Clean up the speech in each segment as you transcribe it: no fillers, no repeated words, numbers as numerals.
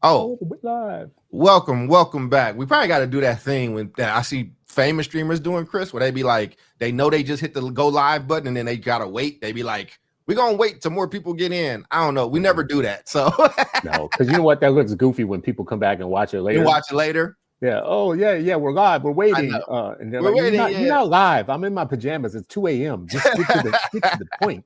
Oh, we're live. welcome back. We probably got to do that thing when that I see famous streamers doing, Chris, where they be like, they know they just hit the go live button and then they gotta wait. They be like, we're gonna wait till more people get in. I don't know. We never do that. So No, because you know what? That looks goofy when people come back and watch it later. you watch it later. Yeah. Oh, yeah. We're live. We're I waiting. know. And they're We're like, waiting. you're Yeah. not live. I'm in my pajamas. It's 2 a.m. Just get to the point.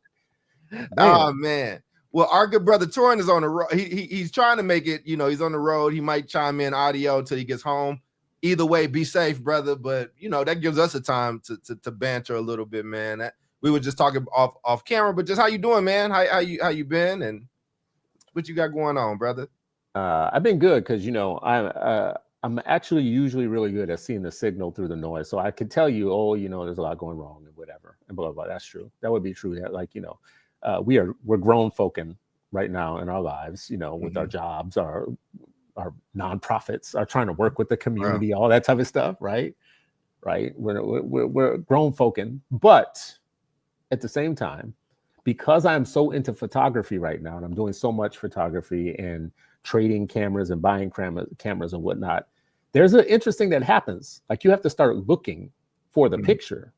Oh Damn. man. Well, our good brother Torin is on the road. He's trying to make it. You know, he's on the road. He might chime in audio until he gets home. Either way, be safe, brother. But you know, that gives us a time to banter a little bit, man. We were just talking off camera, but just how you doing, man? How you been, and what you got going on, brother? I've been good because I'm actually usually really good at seeing the signal through the noise. So I could tell you, there's a lot going wrong and whatever and blah blah. That's true. That would be true. That we're grown folking right now in our lives, with our jobs, our nonprofits, are trying to work with the community, all that type of stuff, right? We're grown folking, but at the same time, because I'm so into photography right now, and I'm doing so much photography and trading cameras and buying cameras and whatnot, there's an interesting that happens. Like you have to start looking for the picture.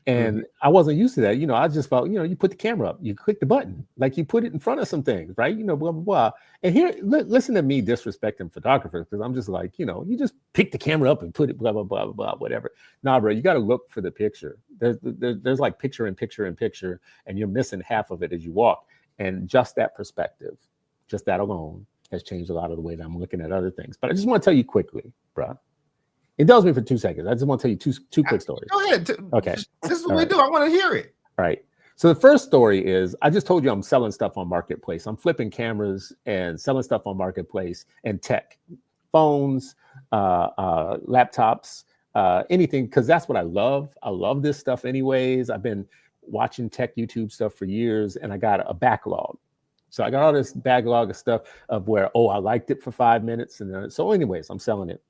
And I wasn't used to that. I just felt, you put the camera up, you click the button, like you put it in front of some things, right? Blah, blah, blah. And here, listen to me disrespecting photographers, because I'm just like, you just pick the camera up and put it, blah, blah, blah, blah, whatever. Nah, bro, you got to look for the picture. There's like picture in picture in picture, and you're missing half of it as you walk. And just that perspective, just that alone has changed a lot of the way that I'm looking at other things. But I just want to tell you quickly, bro. Indulge me for 2 seconds. I just want to tell you two quick stories. Go ahead. Okay. This is what we do. I want to hear it. All right. So the first story is, I just told you I'm selling stuff on Marketplace. I'm flipping cameras and selling stuff on Marketplace and tech, phones, laptops, anything, because that's what I love. I love this stuff anyways. I've been watching tech YouTube stuff for years, and I got a backlog. So I got all this backlog of stuff of where, I liked it for 5 minutes. And then, so anyways, I'm selling it.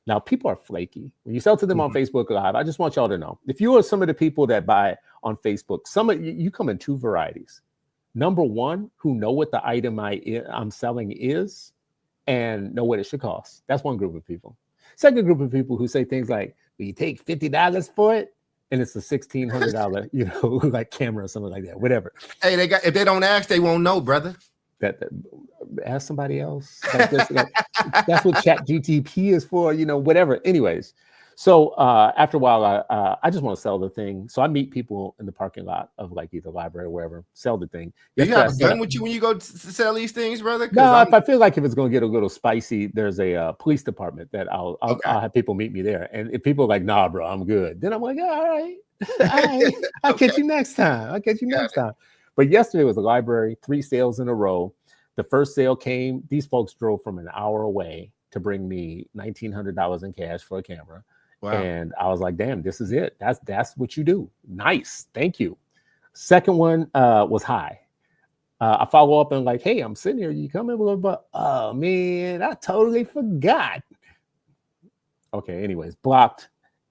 Now, people are flaky. When you sell to them on Facebook Live, I just want y'all to know, if you are some of the people that buy on Facebook, some of you come in two varieties. Number one, who know what the item I'm selling is and know what it should cost. That's one group of people. Second group of people who say things like, will you take $50 for it? And it's a $1,600, like camera or something like that, whatever. Hey, if they don't ask, they won't know, brother. That ask somebody else. That's what Chat GTP is for, whatever. Anyways, so after a while, I just want to sell the thing. So I meet people in the parking lot of like either library or wherever, sell the thing. Do you have a gun with you when you go to sell these things, brother? No, if I feel like if it's going to get a little spicy, there's a police department that I'll have people meet me there. And if people are like, nah, bro, I'm good. Then I'm like, all right. I'll catch you next time. But yesterday was a library, 3 sales in a row. The first sale came, these folks drove from an hour away to bring me $1,900 in cash for a camera. Wow. And I was like, damn, this is it. That's what you do. Nice. Thank you. Second one was high. I follow up and like, hey, I'm sitting here. You coming? But oh, man, I totally forgot. Okay, anyways, blocked.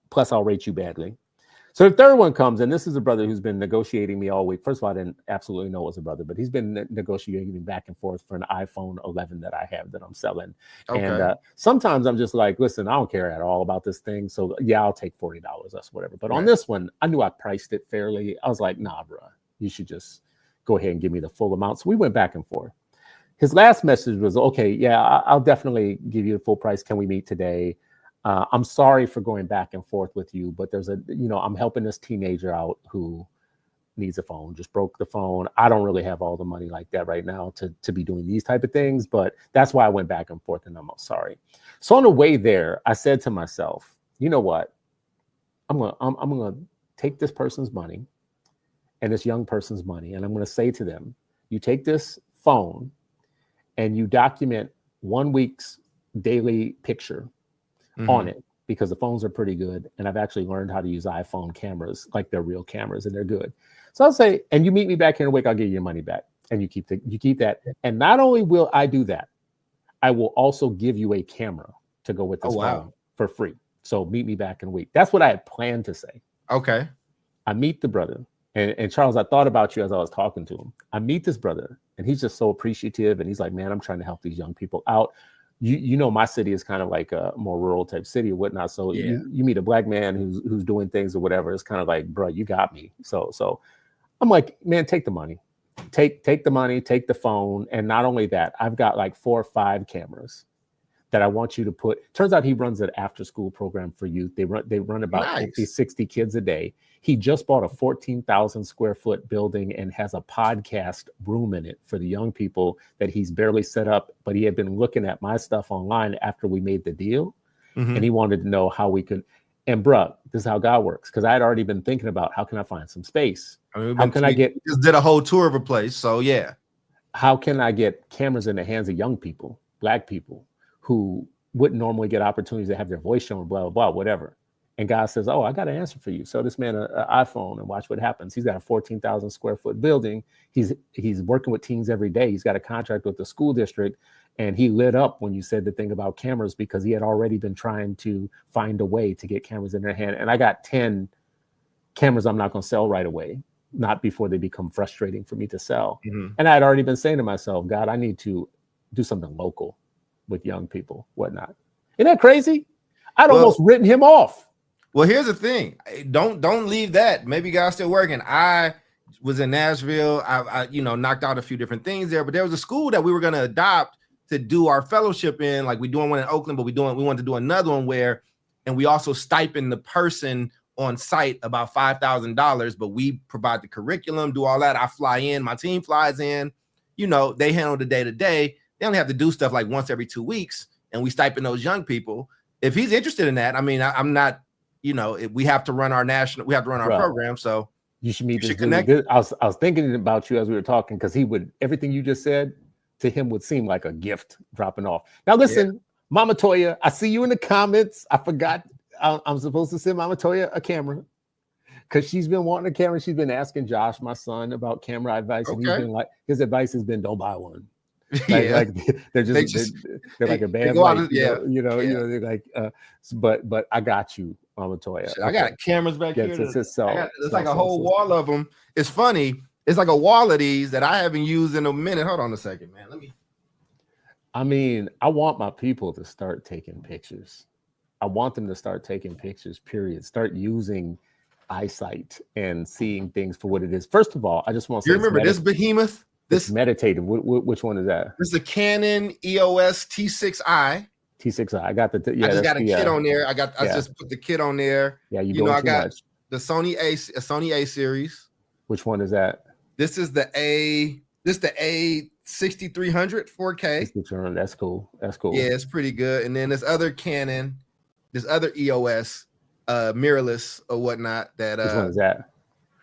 Plus, I'll rate you badly. So the third one comes, and this is a brother who's been negotiating me all week. First of all, I didn't absolutely know it was a brother, but he's been negotiating back and forth for an iPhone 11 that I have that I'm selling. Okay. And sometimes I'm just like, listen, I don't care at all about this thing. So yeah, I'll take $40. That's whatever. But on this one, I knew I priced it fairly. I was like, nah, bro, you should just go ahead and give me the full amount. So we went back and forth. His last message was, okay, yeah, I'll definitely give you the full price. Can we meet today? I'm sorry for going back and forth with you, but there's I'm helping this teenager out who needs a phone, just broke the phone. I don't really have all the money like that right now to be doing these type of things, but that's why I went back and forth, and I'm sorry. So on the way there, I said to myself, you know what? I'm gonna take this person's money and this young person's money, and I'm gonna say to them, you take this phone and you document 1 week's daily picture on it, because the phones are pretty good. And I've actually learned how to use iPhone cameras like they're real cameras, and they're good. So I'll say, and you meet me back here in a week, I'll give you your money back. And you keep that. And not only will I do that, I will also give you a camera to go with this phone for free. So meet me back in a week. That's what I had planned to say. Okay. I meet the brother. And Charles, I thought about you as I was talking to him. I meet this brother. And he's just so appreciative. And he's like, man, I'm trying to help these young people out. You know, my city is kind of like a more rural type city or whatnot. So you meet a black man who's doing things or whatever. It's kind of like, bro, you got me. So I'm like, man, take the money, take the money, take the phone. And not only that, I've got like 4 or 5 cameras that I want you to put. Turns out he runs an after school program for youth. They run about 50, 60 kids a day. He just bought a 14,000 square foot building and has a podcast room in it for the young people that he's barely set up. But he had been looking at my stuff online after we made the deal. And he wanted to know how we could. And bruh, this is how God works. Because I had already been thinking about how can I find some space? I mean, how can I get? Just did a whole tour of a place. So yeah. How can I get cameras in the hands of young people, black people, who wouldn't normally get opportunities to have their voice shown, blah, blah, blah, whatever. And God says, oh, I got an answer for you. Sell this man an iPhone and watch what happens. He's got a 14,000 square foot building. He's working with teens every day. He's got a contract with the school district. And he lit up when you said the thing about cameras because he had already been trying to find a way to get cameras in their hand. And I got 10 cameras I'm not going to sell right away, not before they become frustrating for me to sell. And I had already been saying to myself, God, I need to do something local with young people, whatnot. Isn't that crazy? I'd almost written him off. Well, here's the thing. Don't leave that. Maybe God's still working. I was in Nashville. I knocked out a few different things there, but there was a school that we were going to adopt to do our fellowship in. Like we're doing one in Oakland, but we wanted to do another one and we also stipend the person on site about $5,000, but we provide the curriculum, do all that. I fly in, my team flies in, they handle the day to day. They only have to do stuff like once every 2 weeks, and we stipend those young people. If he's interested in that, I mean, I'm not, we have to run our program. So you should meet this connect. I was thinking about you as we were talking, because everything you just said to him would seem like a gift dropping off. Now listen, Mama Toya, I see you in the comments. I forgot I'm supposed to send Mama Toya a camera because she's been wanting a camera. She's been asking Josh, my son, about camera advice, and he's been like, his advice has been, don't buy one. Like they're like a bad life, they're like but I got you, Mama Toya. I got cameras back here. It's like a whole wall of them. It's funny. It's like a wall of these that I haven't used in a minute. Hold on a second, man. I want my people to start taking pictures. I want them to start taking pictures, period. Start using eyesight and seeing things for what it is. First of all, I just want to say, you remember this behemoth? This meditative. Which one is that? This is a Canon EOS T6i. T6i. I got the. I just got a kit on there. I just put the kit on there. Yeah, I got the Sony A series. Which one is that? This is the A6300 4K. That's cool. Yeah, it's pretty good. And then this other Canon, this other EOS mirrorless or whatnot. Which one is that?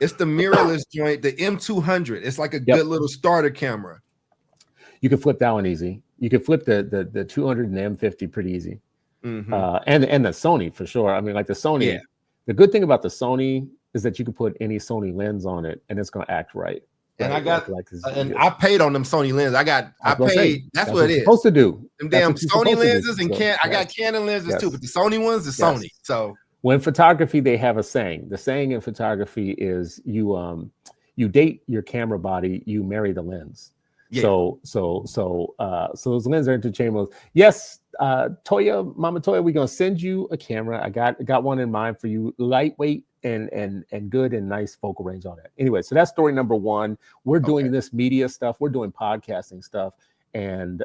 It's the mirrorless joint, the M200. It's like a good little starter camera. You can flip that one easy. You can flip the 200 and the M50 pretty easy. And the Sony for sure. I mean, like the Sony. Yeah. The good thing about the Sony is that you can put any Sony lens on it and it's going to act right. And I got, and I paid on them Sony lenses. I paid. That's what it is. Supposed to do. Them damn Sony lenses and I got Canon lenses too, but the Sony ones, Sony. So. When photography, they have a saying. The saying in photography is you date your camera body, you marry the lens. Yeah. So those lenses are interchangeable. Yes, Toya, Mama Toya, we're gonna send you a camera. I got one in mind for you, lightweight and good and nice focal range on it. Anyway, so that's story number one. We're doing this media stuff. We're doing podcasting stuff, and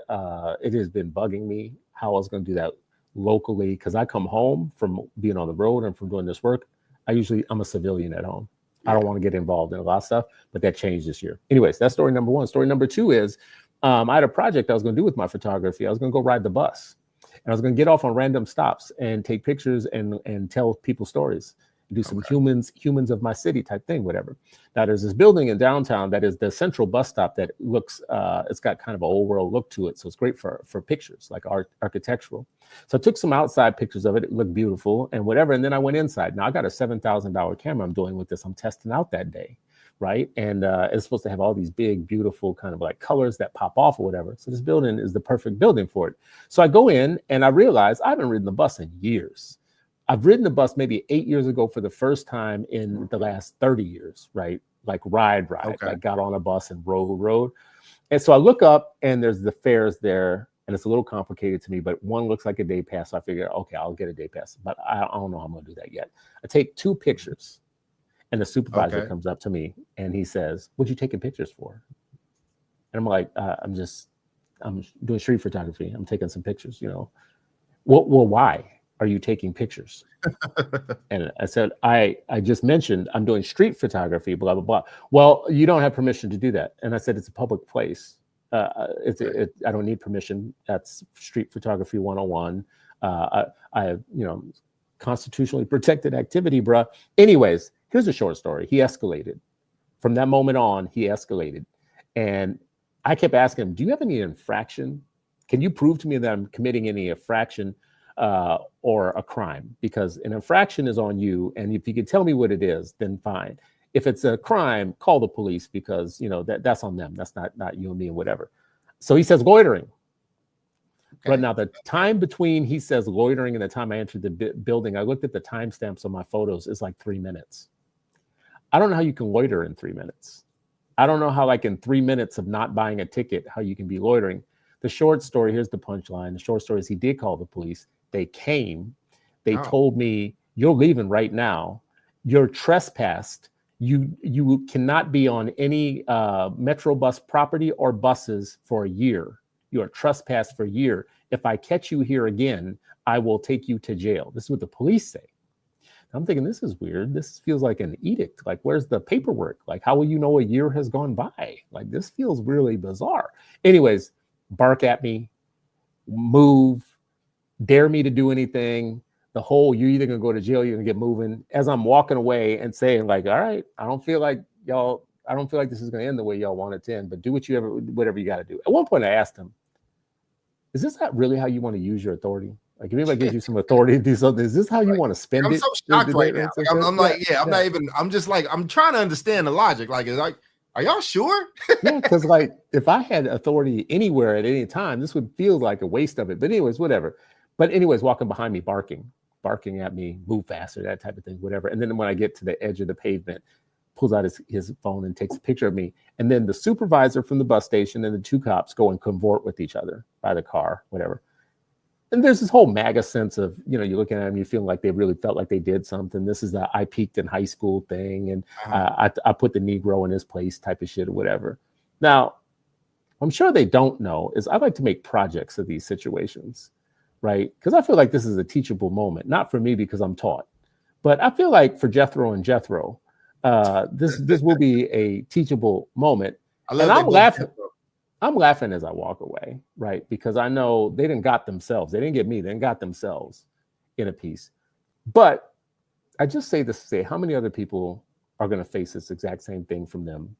it has been bugging me how I was gonna do that locally, because I come home from being on the road and from doing this work. I'm a civilian at home. I don't want to get involved in a lot of stuff, but that changed this year. Anyways, that's story number one. Story number two is I had a project I was going to do with my photography. I was going to go ride the bus, and I was going to get off on random stops and take pictures and tell people stories. Do some humans of my city type thing, whatever. Now there's this building in downtown that is the central bus stop that looks, it's got kind of an old world look to it. So it's great for pictures, like architectural. So I took some outside pictures of it. It looked beautiful and whatever. And then I went inside. Now I got a $7,000 camera I'm doing with this. I'm testing out that day, right? And it's supposed to have all these big, beautiful kind of like colors that pop off or whatever. So this building is the perfect building for it. So I go in and I realize I haven't ridden the bus in years. I've ridden the bus maybe 8 years ago for the first time in the last 30 years, right? Like ride. I got on a bus and rode. And so I look up and there's the fares there, and it's a little complicated to me, but one looks like a day pass. So I figure, okay, I'll get a day pass, but I don't know how I'm going to do that yet. I take 2 pictures, and the supervisor comes up to me and he says, "What you taking pictures for?" And I'm like, I'm doing street photography. I'm taking some pictures, you know. Well, why are you taking pictures? And I said, I just mentioned I'm doing street photography, blah, blah, blah. Well, you don't have permission to do that. And I said, it's a public place. I don't need permission. That's street photography 101. I have, you know, constitutionally protected activity, bruh. Anyways, here's a short story. He escalated. From that moment on, he escalated. And I kept asking him, do you have any infraction? Can you prove to me that I'm committing any infraction or a crime? Because an infraction is on you. And if you can tell me what it is, then fine. If it's a crime, call the police, because, you know, that's on them. That's not you and me and whatever. So he says loitering. Okay. But now the time between he says loitering and the time I entered the building, I looked at the timestamps on my photos, is like 3 minutes. I don't know how you can loiter in 3 minutes. I don't know how, like, in 3 minutes of not buying a ticket, how you can be loitering. The short story, here's the punchline. The short story is he did call the police. They came. They told me, you're leaving right now. You're trespassed. You cannot be on any Metro bus property or buses for a year. You are trespassed for a year. If I catch you here again, I will take you to jail. This is what the police say. I'm thinking, this is weird. This feels like an edict. Like, where's the paperwork? Like, how will you know a year has gone by? Like, this feels really bizarre. Anyways, bark at me, move, dare me to do anything. The whole, you're either going to go to jail, you're going to get moving. As I'm walking away and saying, like, all right, I don't feel like this is going to end the way y'all want it to end, but do whatever you got to do. At one point I asked him, is this not really how you want to use your authority? Like, if anybody gives you some authority to do something, is this how you want to spend it? I'm so shocked right now. Like, I'm like, I'm not even, I'm just like, I'm trying to understand the logic. Like, it's like, are y'all sure? Yeah, because, like, if I had authority anywhere at any time, this would feel like a waste of it. But anyways, whatever. But anyways, walking behind me, barking at me, move faster, that type of thing, whatever. And then when I get to the edge of the pavement, pulls out his phone and takes a picture of me. And then the supervisor from the bus station and the 2 cops go and convert with each other by the car, whatever. And there's this whole MAGA sense of, you know, you're looking at them, you feel like they really felt like they did something. This is the I peaked in high school thing. And I put the Negro in his place type of shit or whatever. Now, I'm sure they don't know is I like to make projects of these situations, right? Because I feel like this is a teachable moment, not for me because I'm taught, but I feel like for Jethro and Jethro, this will be a teachable moment. And I'm laughing. I'm laughing as I walk away, right? Because I know they didn't got themselves. They didn't get me. They didn't got themselves in a piece. But I just say this to say, how many other people are going to face this exact same thing from them?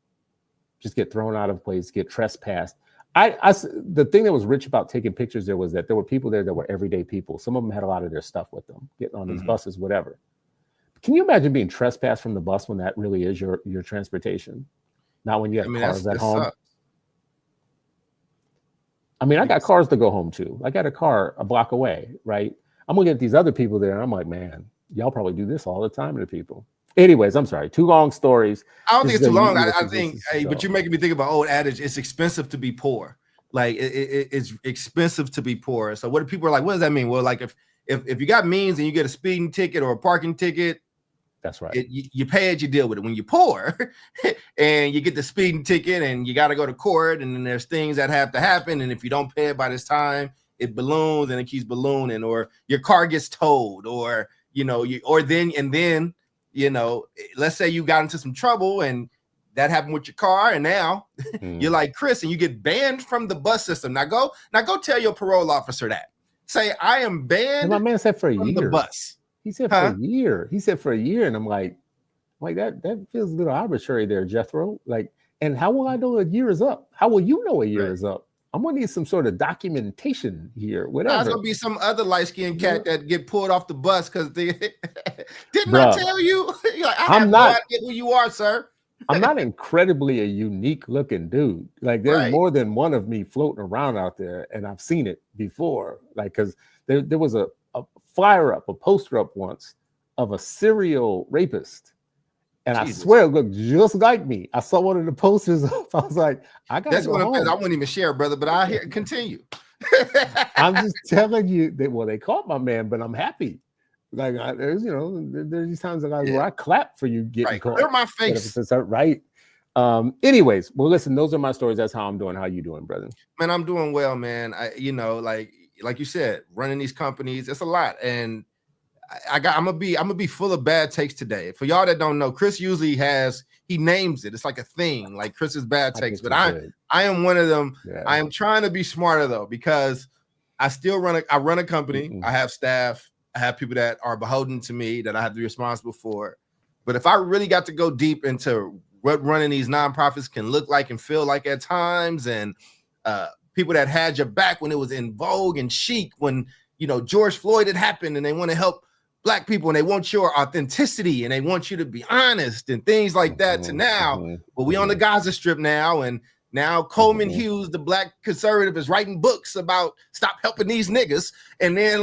Just get thrown out of place, get trespassed. The thing that was rich about taking pictures there was that there were people there that were everyday people. Some of them had a lot of their stuff with them, getting on these buses, whatever. Can you imagine being trespassed from the bus when that really is your transportation? Not when you have cars at home. Sucks. I mean, I got cars to go home to. I got a car a block away, right? I'm looking at these other people there, and I'm like, man, y'all probably do this all the time to people. Anyways, I'm sorry. 2 long stories. I don't think it's too long. I think, but you're making me think about old adage, it's expensive to be poor. Like, it's expensive to be poor. So what people are like, what does that mean? Well, like, if you got means and you get a speeding ticket or a parking ticket, that's right. You pay it, you deal with it. When you're poor and you get the speeding ticket and you got to go to court, and then there's things that have to happen. And if you don't pay it by this time, it balloons and it keeps ballooning, or your car gets towed, or, you know, then, you know, let's say you got into some trouble and that happened with your car, and now you're like Chris and you get banned from the bus system. Now go tell your parole officer that. Say, I am banned. And my man said for a year. The bus. He said for a year. He said for a year, and I'm like that feels a little arbitrary there, Jethro. Like, and how will I know a year is up? How will you know a year is up? I'm gonna need some sort of documentation here. Whatever. There's gonna be some other light-skinned cat that get pulled off the bus because they didn't I tell you? Like, I'm not no idea who you are, sir. I'm not incredibly a unique looking dude. Like, there's more than one of me floating around out there, and I've seen it before. Like, because there was a flyer up, a poster up once of a serial rapist, And I swear it looked just like me. I saw one of the posters up. I was like, I gotta That's go what home. I won't even share, brother, but I hear continue. I'm just telling you that, well, they caught my man, but I'm happy. Like there's these times where I clap for you getting caught. Clear my face. Right. Anyways, well, listen, those are my stories. That's how I'm doing. How you doing, brother? Man, I'm doing well, man. Like you said, running these companies, it's a lot. And I'm gonna be full of bad takes today. For y'all that don't know, Chris usually he names it. It's like a thing, like Chris's bad takes. But I am one of them. Yeah. I am trying to be smarter though, because I still run a company. Mm-hmm. I have staff. I have people that are beholden to me that I have to be responsible for. But if I really got to go deep into what running these nonprofits can look like and feel like at times, and people that had your back when it was in vogue and chic, when George Floyd had happened, and they want to help Black people, and they want your authenticity, and they want you to be honest and things like that. To now, but we on the Gaza Strip now, and now Coleman Hughes, the Black conservative, is writing books about stop helping these niggas, and then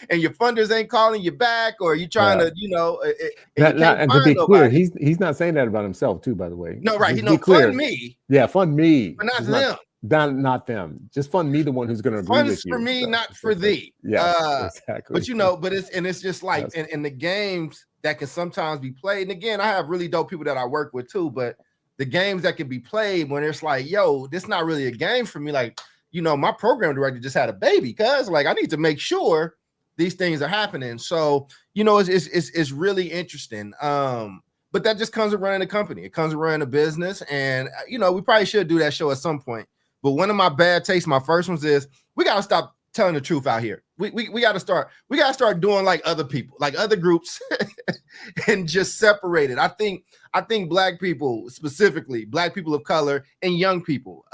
and your funders ain't calling you back, or you trying to, and to be clear, he's not saying that about himself too, by the way. No, right? Fund me. Yeah, fund me, but not them. Not them. Just fund me, the one who's going to agree with you. Funds for me, not for thee. Yeah, exactly. But it's just like in the games that can sometimes be played. And again, I have really dope people that I work with too. But the games that can be played when it's like, yo, this not really a game for me. Like, my program director just had a baby, cuz like I need to make sure these things are happening. So it's really interesting. But that just comes with running a company. It comes with running a business, and we probably should do that show at some point. But one of my bad takes, my first ones, is we got to stop telling the truth out here. We got to start doing like other people, like other groups, and just separate it. I think Black people, specifically Black people of color and young people,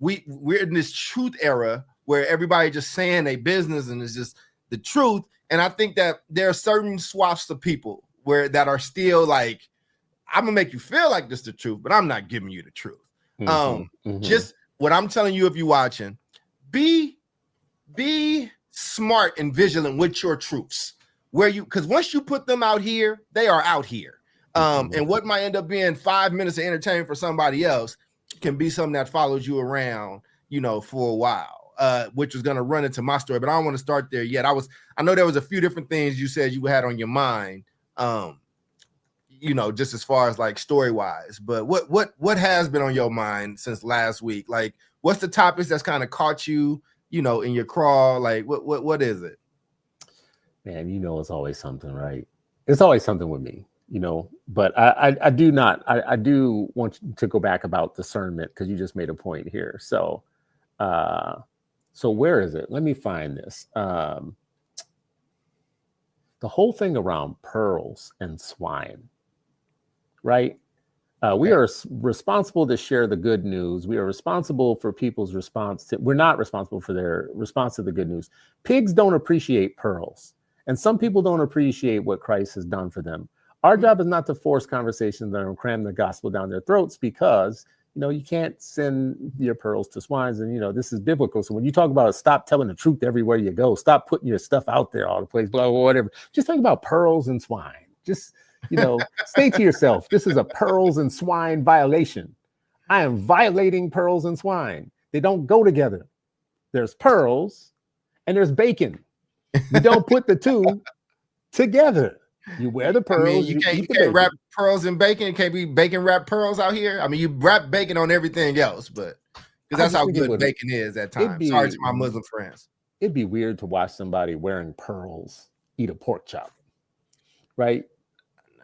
we're in this truth era where everybody just saying a business and it's just the truth. And I think that there are certain swaths of people that are still like, I'm gonna make you feel like this is the truth, but I'm not giving you the truth. Just what I'm telling you, if you're watching, be smart and vigilant with your truths, because once you put them out here, they are out here. And what might end up being 5 minutes of entertainment for somebody else can be something that follows you around, for a while, which is going to run into my story. But I don't want to start there yet. I know there was a few different things you said you had on your mind, just as far as like story wise. But what has been on your mind since last week? Like, what's the topics that's kind of caught you, in your crawl? Like, what is it? Man, it's always something, right? It's always something with me, but I do want to go back about discernment, because you just made a point here. So where is it? Let me find this. The whole thing around pearls and swine, right? We are responsible to share the good news. We are responsible for people's response we're not responsible for their response to the good news. Pigs don't appreciate pearls, and some people don't appreciate what Christ has done for them. Our job is not to force conversations that cram the gospel down their throats, because you can't send your pearls to swines, and this is biblical. So when you talk about stop telling the truth everywhere you go, stop putting your stuff out there all the place, blah, blah, whatever. Just think about pearls and swine. Just stay to yourself. This is a pearls and swine violation. I am violating pearls and swine. They don't go together. There's pearls and there's bacon. You don't put the two together. You wear the pearls. You can't wrap pearls in bacon. It can't be bacon wrapped pearls out here. I mean, you wrap bacon on everything else, but because that's how good bacon is at times. Sorry to my Muslim friends. It'd be weird to watch somebody wearing pearls eat a pork chop, right?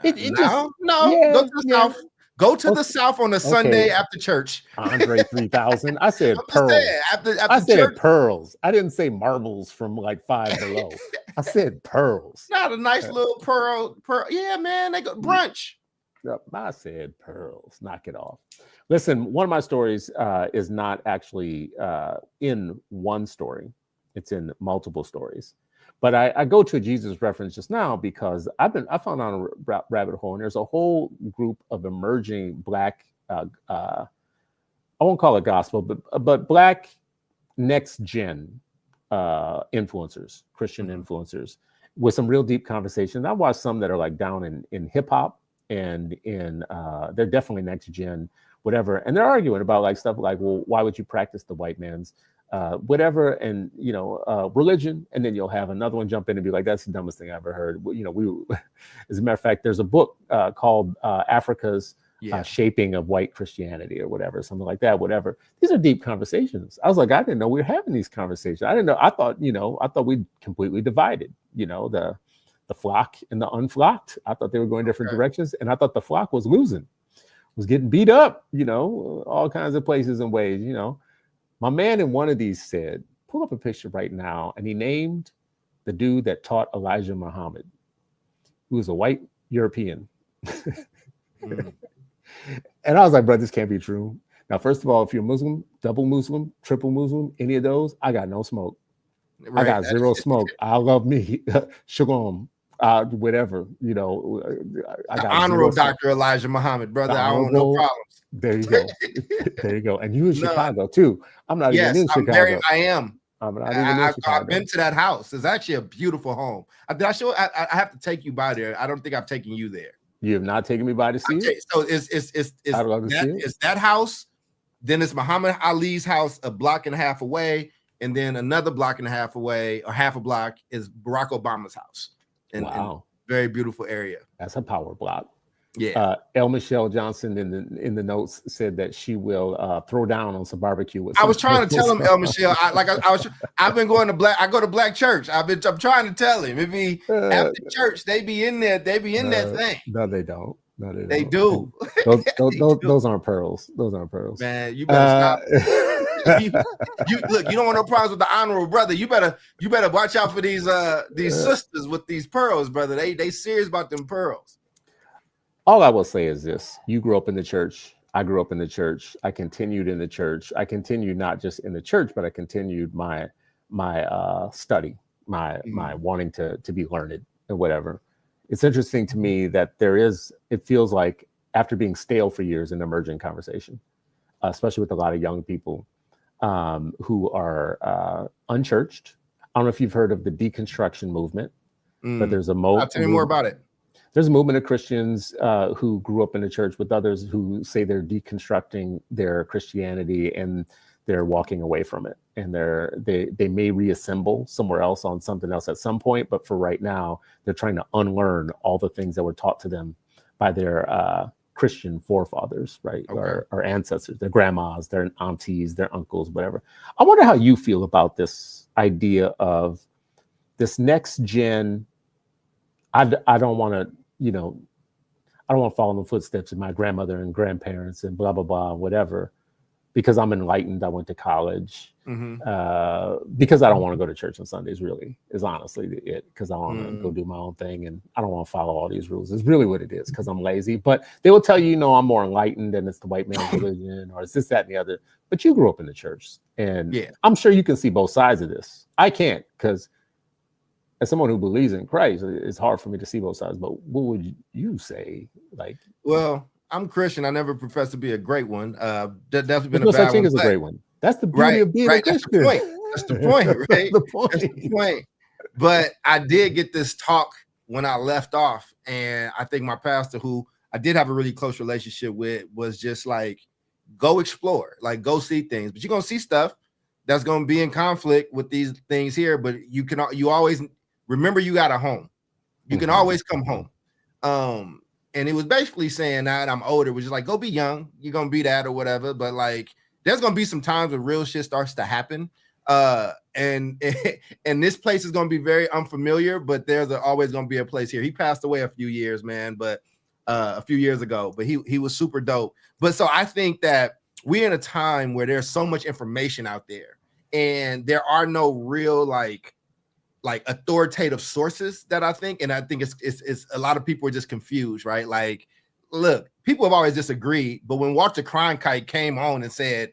Go to the South. Go to the South on a Sunday after church. Andre 3000. I said pearls. I said pearls. I didn't say marbles from like Five Below. I said pearls. Not a nice little pearl. Yeah, man. They go brunch. I said pearls. Knock it off. Listen, one of my stories is not actually in one story. It's in multiple stories. But I go to a Jesus reference just now because I found on a rabbit hole, and there's a whole group of emerging Black, I won't call it gospel, but Black next gen influencers, Christian influencers, with some real deep conversations. I watched some that are like down in hip hop, and in they're definitely next gen, whatever. And they're arguing about like stuff like, well, why would you practice the white man's whatever, and religion? And then you'll have another one jump in and be like, that's the dumbest thing I ever heard. As a matter of fact, there's a book called Africa's shaping of white Christianity or whatever, something like that, whatever. These are deep conversations. I was like, I didn't know we were having these conversations. I didn't know. I thought we completely divided, the flock and the unflocked. I thought they were going different directions. And I thought the flock was losing, was getting beat up, all kinds of places and ways, My man in one of these said, pull up a picture right now. And he named the dude that taught Elijah Muhammad, who was a white European. And I was like, bro, this can't be true. Now, first of all, if you're Muslim, double Muslim, triple Muslim, any of those, I got no smoke. Right. I got zero smoke. I love me. Shalom. Whatever, I got honorable Dr. Elijah Muhammad, brother. I don't want no problems. There you go. There you go. And you in Chicago too. I'm not even in Chicago. I am. I've been to that house. It's actually a beautiful home. I have to take you by there. I don't think I've taken you there. You have not taken me by to see it? So it's that house. Then it's Muhammad Ali's house a block and a half away. And then another block and a half away, or half a block, is Barack Obama's house. Wow. Very beautiful area. That's a power block. Yeah. L. Michelle Johnson in the notes said that she will throw down on some barbecue with. I was trying to tell him, L. Michelle. I've been going to black. I go to black church. I'm trying to tell him. If he after church, they be in there. They be in that thing. No, they don't. No, they do. Those aren't pearls. Those aren't pearls. Man, you better stop. You look, you don't want no problems with the honorable brother. You better watch out for these sisters with these pearls, brother. They serious about them pearls. All I will say is this: you grew up in the church. I grew up in the church. I continued in the church. I continued not just in the church, but I continued my study, my wanting to be learned and whatever. It's interesting to me that it feels like after being stale for years, an emerging conversation, especially with a lot of young people who are unchurched. I don't know if you've heard of the deconstruction movement, but there's a I'll tell you more about it. There's a movement of Christians who grew up in the church with others who say they're deconstructing their Christianity and they're walking away from it. And they may reassemble somewhere else on something else at some point, but for right now, they're trying to unlearn all the things that were taught to them by their Christian forefathers, right? Okay. Or ancestors, their grandmas, their aunties, their uncles, whatever. I wonder how you feel about this idea of this next gen. I don't want to, I don't want to follow in the footsteps of my grandmother and grandparents and blah, blah, blah, whatever, because I'm enlightened. I went to college because I don't want to go to church on Sundays, really, is honestly it, because I want to go do my own thing and I don't want to follow all these rules. It's really what it is, because I'm lazy. But they will tell you, I'm more enlightened and it's the white man's religion, or it's this, that, and the other. But you grew up in the church, and I'm sure you can see both sides of this. I can't, because as someone who believes in Christ, it's hard for me to see both sides. But what would you say? Well, I'm Christian. I never professed to be a great one. That's been no a bad such thing one. as a great one. That's the beauty of being a Christian. That's the point, right? That's the point. But I did get this talk when I left off, and I think my pastor, who I did have a really close relationship with, was just like, go explore, go see things. But you're gonna see stuff that's gonna be in conflict with these things here. But you always remember you got a home. You can always come home. And it was basically saying that I'm older, which is like, go be young. You're gonna be that or whatever. But there's gonna be some times when real shit starts to happen. And this place is gonna be very unfamiliar, but there's always gonna be a place here. He passed away a few years ago, but he was super dope. But so I think that we're in a time where there's so much information out there, and there are no real like authoritative sources that I think it's a lot of people are just confused, right? Look, people have always disagreed, but when Walter Cronkite came on and said,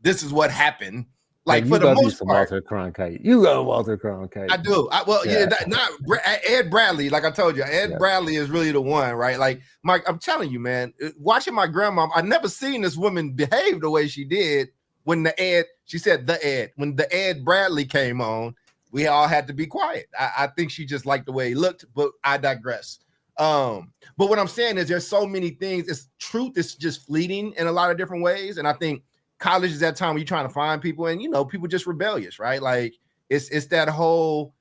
this is what happened, for the most part, Walter Cronkite. You love Walter Cronkite. I do. Not Ed Bradley. Like I told you, Ed Bradley is really the one, right? Mike, I'm telling you, man, watching my grandma, I never seen this woman behave the way she did when when the Ed Bradley came on. We all had to be quiet. I think she just liked the way he looked, but I digress. But what I'm saying is there's so many things. It's truth is just fleeting in a lot of different ways. And I think college is that time where you're trying to find people, and people just rebellious, right? Like it's that whole.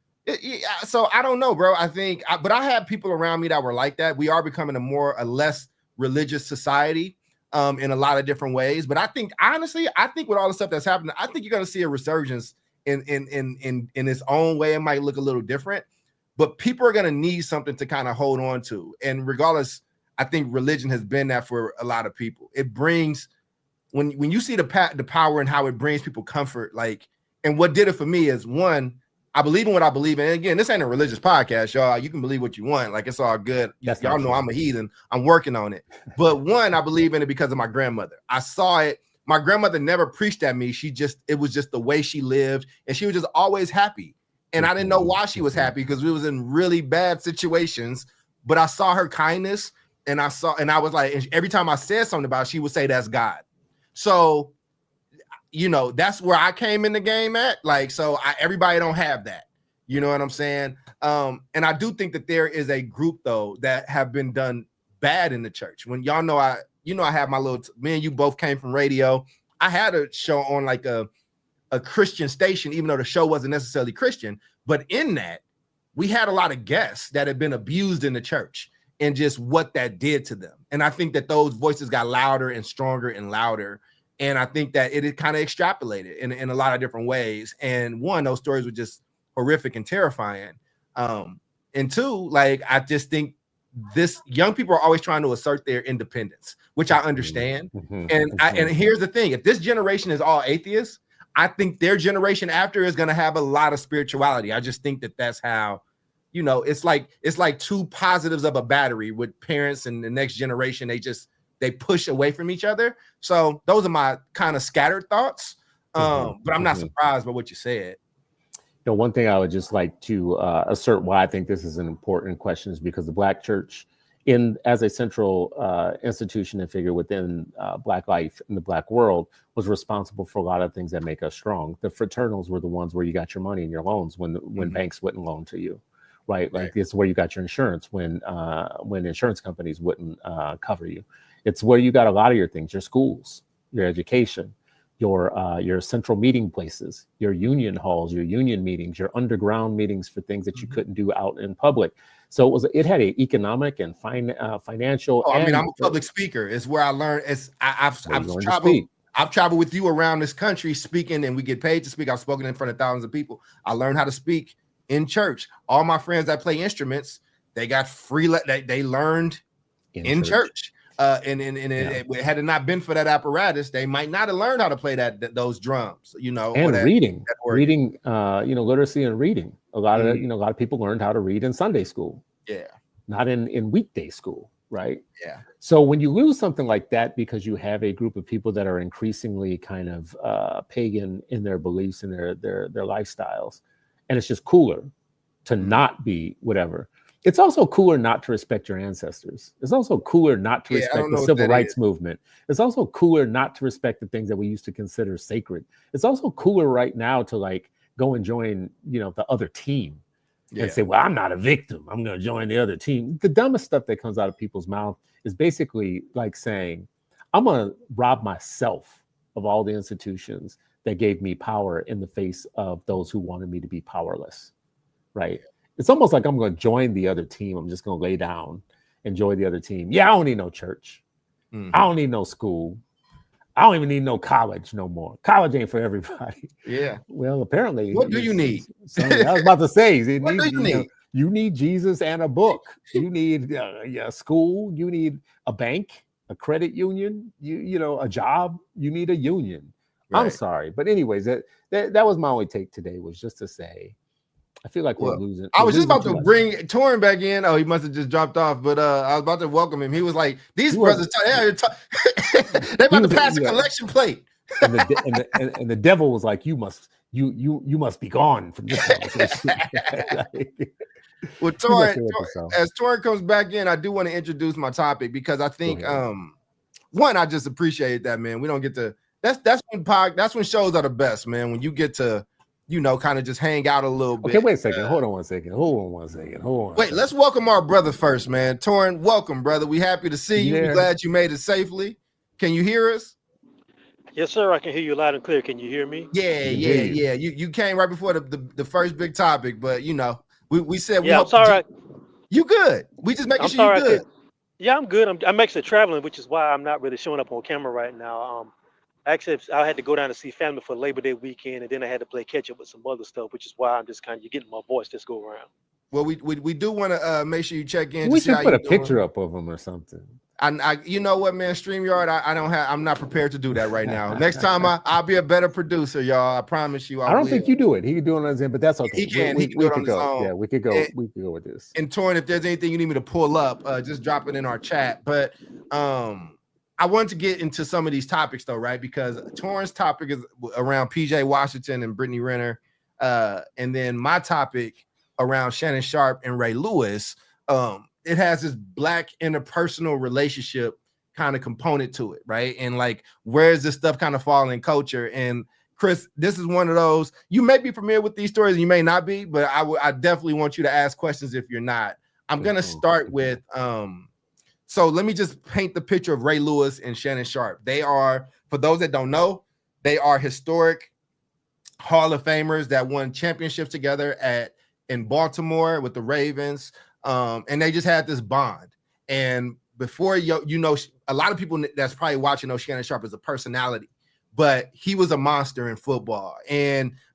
So I don't know, bro. But I had people around me that were like that. We are becoming a less religious society in a lot of different ways. But I think honestly, with all the stuff that's happening, I think you're going to see a resurgence in its own way. It might look a little different, but people are going to need something to kind of hold on to. And regardless, I think religion has been that for a lot of people. It brings when you see the power and how it brings people comfort. Like, and what did it for me is, one, I believe in what I believe in. And again, this ain't a religious podcast, y'all. You can believe what you want. Like, it's all good. Y'all know I'm a heathen. I'm working on it. But one, I believe in it because of my grandmother. I saw it. My grandmother never preached at me. It was just the way she lived. And she was just always happy. And I didn't know why she was happy, because we was in really bad situations. But I saw her kindness, and I was like, and every time I said something about it, she would say, that's God. So, that's where I came in the game at. Like, so everybody don't have that. You know what I'm saying? And I do think that there is a group, though, that have been done bad in the church. When y'all know, I have my me and you both came from radio. I had a show on like a Christian station, even though the show wasn't necessarily Christian. But in that, we had a lot of guests that had been abused in the church and just what that did to them. And I think that those voices got louder and stronger and louder. And I think that it kind of extrapolated in a lot of different ways. And one, those stories were just horrific and terrifying. And two, like, I just think young people are always trying to assert their independence, which I understand. And here's the thing: if this generation is all atheists, I think their generation after is going to have a lot of spirituality. I just think that that's how, it's like two positives of a battery with parents and the next generation. They push away from each other. So those are my kind of scattered thoughts. But I'm not surprised by what you said. One thing I would just like to assert why I think this is an important question is because the Black church, as a central institution and figure within Black life in the Black world, was responsible for a lot of things that make us strong. The fraternals were the ones where you got your money and your loans when banks wouldn't loan to you, right? Like, it's where you got your insurance when insurance companies wouldn't cover you. It's where you got a lot of your things, your schools, your education, your central meeting places, your union halls, your union meetings, your underground meetings for things that you couldn't do out in public. So it had an economic and financial. I'm a public speaker. It's where I learned. I've traveled with you around this country speaking, and we get paid to speak. I've spoken in front of thousands of people. I learned how to speak in church. All my friends that play instruments, they got free. They learned in church. And had it not been for that apparatus, they might not have learned how to play those drums, and reading, literacy and reading. A lot of people learned how to read in Sunday school. Yeah. Not in weekday school. Right. Yeah. So when you lose something like that, because you have a group of people that are increasingly kind of pagan in their beliefs and their lifestyles, and it's just cooler to not be whatever. It's also cooler not to respect your ancestors. It's also cooler not to respect the civil rights movement. It's also cooler not to respect the things that we used to consider sacred. It's also cooler right now to like go and join, the other team and say, well, I'm not a victim. I'm going to join the other team. The dumbest stuff that comes out of people's mouth is basically like saying, I'm going to rob myself of all the institutions that gave me power in the face of those who wanted me to be powerless. Right. It's almost like I'm going to join the other team. I'm just going to lay down and join the other team. Yeah, I don't need no church. I don't need no school. I don't even need no college no more. College ain't for everybody. Yeah. Well, apparently. What do you need? I was about to say. What do you need? You need Jesus and a book. You need a school. You need a bank, a credit union. A job. You need a union. Right. I'm sorry, but anyways, that was my only take today. Was just to say, I feel like we're losing. I was just about to bring Torin back in. Oh, he must have just dropped off. But I was about to welcome him. He was like, "These brothers, they're about to pass a collection plate." And the devil was like, "You must be gone from this conversation." Well, Torin, as Torin comes back in, I do want to introduce my topic because I think one, I just appreciate that, man. We don't get to. That's when shows are the best, man. When you get to you know, kind of just hang out a little bit. Okay, wait a second. Hold on one second. Wait, let's welcome our brother first, man. Torrin, welcome, brother. We happy to see you. We glad you made it safely. Can you hear us? Yes, sir. I can hear you loud and clear. Can you hear me? Yeah. You came right before the first big topic, but you know, we said we Yeah, I'm hope sorry. you good. We just making I'm sure you sorry. good. Yeah, I'm good. I'm actually traveling, which is why I'm not really showing up on camera right now. Actually, I had to go down to see family for Labor Day weekend, and then I had to play catch up with some other stuff, which is why I'm just kind of getting my voice this go around. Well, we do want to make sure you check in. We to see should how put you a picture up of him or something. I you know what, man, StreamYard, I'm not prepared to do that right now. Next time I'll be a better producer, y'all. I promise you. I don't think you do it. He can do it on his end, but that's okay. He can do it on his own. Yeah, we could go with this. And Torrin, if there's anything you need me to pull up, just drop it in our chat. But I wanted to get into some of these topics though, right? Because Torrin's topic is around PJ Washington and Brittany Renner, and then my topic around Shannon Sharpe and Ray Lewis. It has this black interpersonal relationship kind of component to it, right? And like, where does this stuff kind of fall in culture? And Chris, this is one of those, you may be familiar with these stories, and you may not be, but I definitely want you to ask questions if you're not. I'm going to start with, so let me just paint the picture of Ray Lewis and Shannon Sharpe. They are, for those that don't know, they are historic Hall of Famers that won championships together in Baltimore with the Ravens. And they just had this bond. And before you know, a lot of people that's probably watching know Shannon Sharpe as a personality, but he was a monster in football.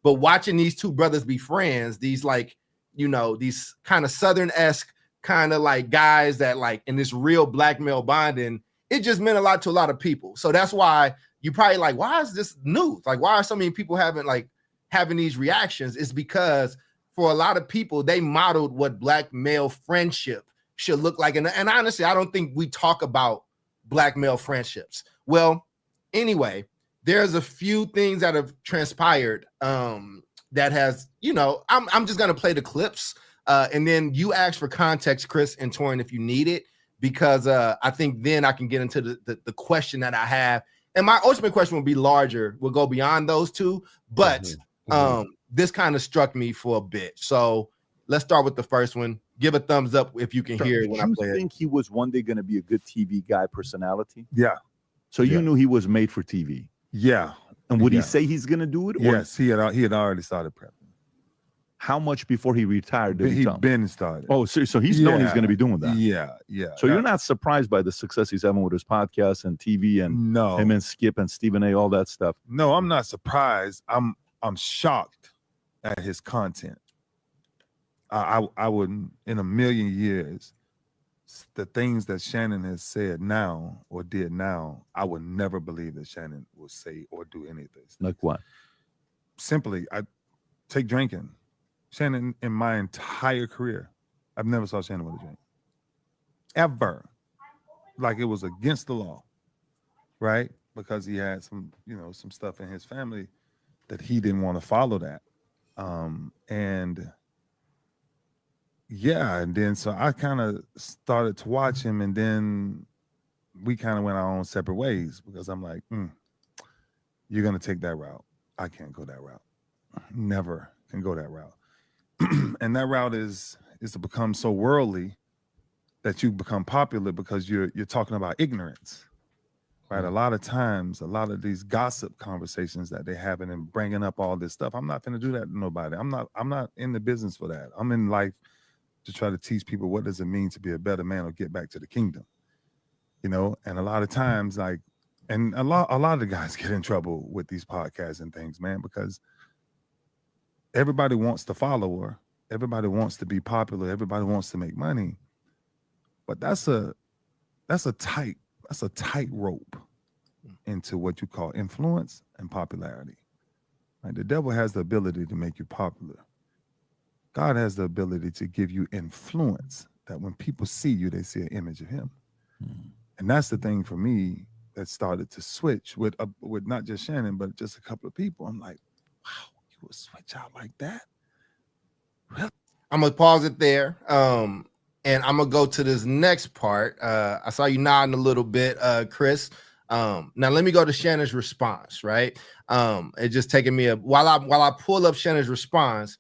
But watching these two brothers be friends, these like, you know, these kind of Southern-esque kind of like guys that like in this real black male bonding, it just meant a lot to a lot of people. So that's why you probably like, why is this news? Like, why are so many people having these reactions? It's because for a lot of people, they modeled what black male friendship should look like. And honestly, I don't think we talk about black male friendships. Well, anyway, there's a few things that have transpired that has, you know, I'm just going to play the clips. And then you ask for context, Chris and Torrin, if you need it, because I think then I can get into the question that I have. And my ultimate question will be larger. We'll go beyond those two. But this kind of struck me for a bit. So let's start with the first one. Give a thumbs up if you can hear it when I play it. Did you think he was one day going to be a good TV guy personality? Yeah. So you knew he was made for TV? Yeah. And would he say he's going to do it? Yes, he had already started prepping. How much before he retired did he He'd been started. Oh, so he's known he's going to be doing that. Yeah. So you're not surprised by the success he's having with his podcast and TV and him and Skip and Stephen A, all that stuff? No, I'm not surprised. I'm shocked at his content. I wouldn't in a million years, the things that Shannon has said now or did now, I would never believe that Shannon would say or do any of this. Like what? Simply, I take drinking. Shannon, in my entire career, I've never saw Shannon with a drink. Ever. Like it was against the law, right? Because he had some stuff in his family that he didn't want to follow that. And then so I kind of started to watch him, and then we kind of went our own separate ways because I'm like, you're going to take that route. I can't go that route. Never can go that route. And that route is to become so worldly that you become popular because you're talking about ignorance, right? A lot of times, a lot of these gossip conversations that they're having and bringing up all this stuff, I'm not going to do that to nobody. I'm not in the business for that. I'm in life to try to teach people what does it mean to be a better man or get back to the kingdom, you know? And a lot of times, and a lot of the guys get in trouble with these podcasts and things, man, because everybody wants the follower. Everybody wants to be popular. Everybody wants to make money. But that's a tight rope into what you call influence and popularity. Right? The devil has the ability to make you popular. God has the ability to give you influence that when people see you, they see an image of him. And that's the thing for me that started to switch with not just Shannon, but just a couple of people. I'm like, wow, you would switch out like that? Really? I'm going to pause it there. And I'm going to go to this next part. I saw you nodding a little bit, Chris. Now let me go to Shannon's response, right? It's just taking me while I pull up Shannon's response.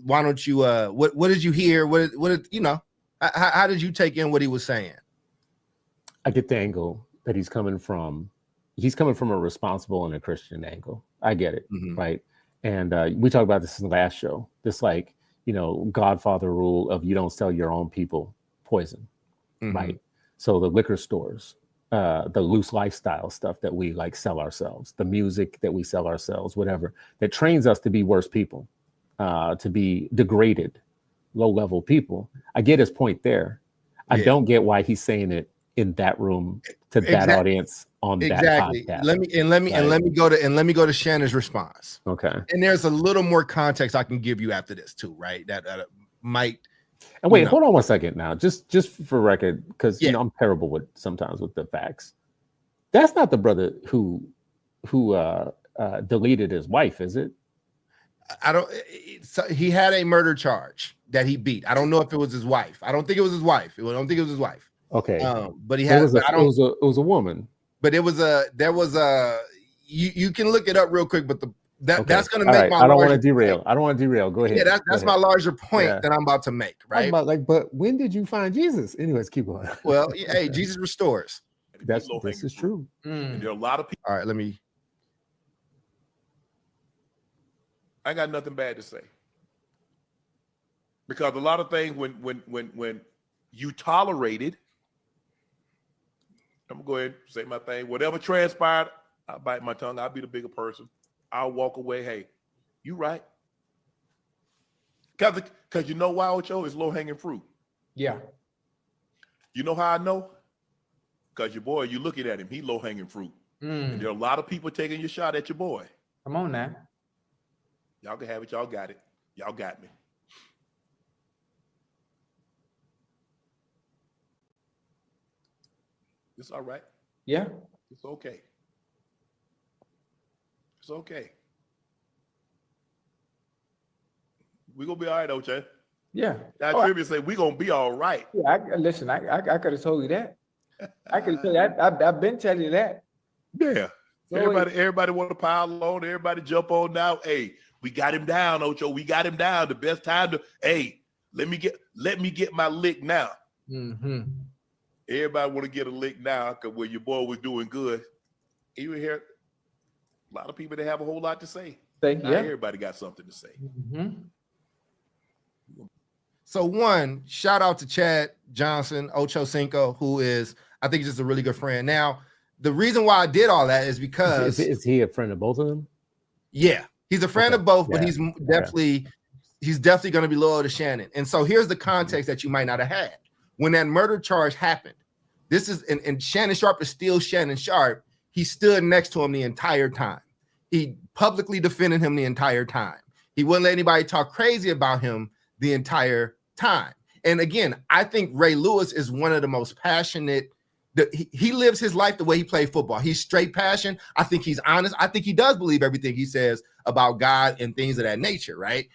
Why don't you what did you hear? How did you take in what he was saying? I get the angle that he's coming from. He's coming from a responsible and a Christian angle. I get it, right? And we talked about this in the last show. This Godfather rule of you don't sell your own people poison, right? So the liquor stores, the loose lifestyle stuff that we sell ourselves, the music that we sell ourselves, whatever, that trains us to be worse people, to be degraded, low-level people. I get his point there. I don't get why he's saying it in that room to that audience on that podcast. Let me go to Shannon's response. Okay. And there's a little more context I can give you after this too, right? That might. And wait, hold on 1 second now, just for record, because I'm terrible sometimes with the facts. That's not the brother who deleted his wife, is it? He had a murder charge that he beat. I don't know if it was his wife. I don't think it was his wife. Okay. But he had. It was a woman. But you can look it up real quick. But that's going to make my. I don't want to derail. Go ahead. Yeah, that's my larger point that I'm about to make. Right. But when did you find Jesus? Anyways, keep going. Well, hey, Jesus restores. This is true. And there are a lot of people. All right, let me. I got nothing bad to say, because a lot of things when you tolerate it, I'm gonna go ahead and say my thing. Whatever transpired, I'll bite my tongue. I'll be the bigger person. I'll walk away. Hey, you right? Because you know why, Ocho? It's low hanging fruit. Yeah. You know how I know? Because your boy, you looking at him, he low hanging fruit. And there are a lot of people taking your shot at your boy. Come on now. Y'all can have it. Y'all got it. Y'all got me. It's all right. Yeah. It's okay. It's okay. We're going to be all right, OJ. Yeah. That trivia say we're going to be all right. Yeah, I could have told you that. I could have told you that. I've been telling you that. Yeah. So everybody want to pile on. Everybody jump on now. Hey, we got him down, Ocho. We got him down. The best time to, hey, let me get my lick now. Everybody want to get a lick now because when your boy was doing good, you hear a lot of people that have a whole lot to say. Everybody got something to say. So one, shout out to Chad Johnson, Ocho Cinco, who is, I think, just a really good friend. Now, the reason why I did all that is because is he a friend of both of them? Yeah, he's a friend of both, but he's definitely going to be loyal to Shannon. And so here's the context that you might not have had. When that murder charge happened, this is and Shannon Sharpe is still Shannon Sharpe. He stood next to him the entire time. He publicly defended him the entire time. He wouldn't let anybody talk crazy about him the entire time. And again, I think Ray Lewis is one of the most passionate. He lives his life the way he played football. He's straight passion. I think he's honest. I think he does believe everything he says about God and things of that nature, right?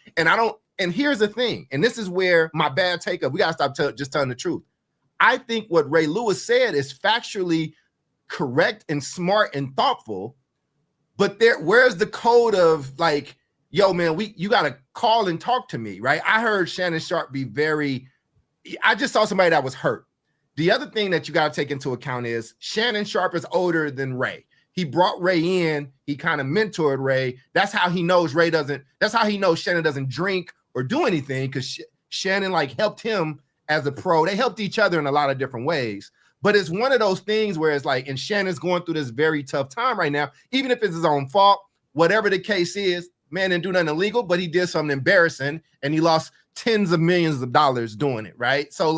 And here's the thing, and this is where my bad take up. We got to stop just telling the truth. I think what Ray Lewis said is factually correct and smart and thoughtful, but where's the code of like, yo, man, you got to call and talk to me, right? I heard Shannon Sharpe I just saw somebody that was hurt. The other thing that you got to take into account is Shannon Sharpe is older than Ray. He brought Ray in. He kind of mentored Ray. That's how he knows that's how he knows Shannon doesn't drink or do anything, because Shannon helped him as a pro. They helped each other in a lot of different ways. But it's one of those things where it's and Shannon's going through this very tough time right now, even if it's his own fault, whatever the case is, man didn't do nothing illegal, but he did something embarrassing and he lost tens of millions of dollars doing it, right? So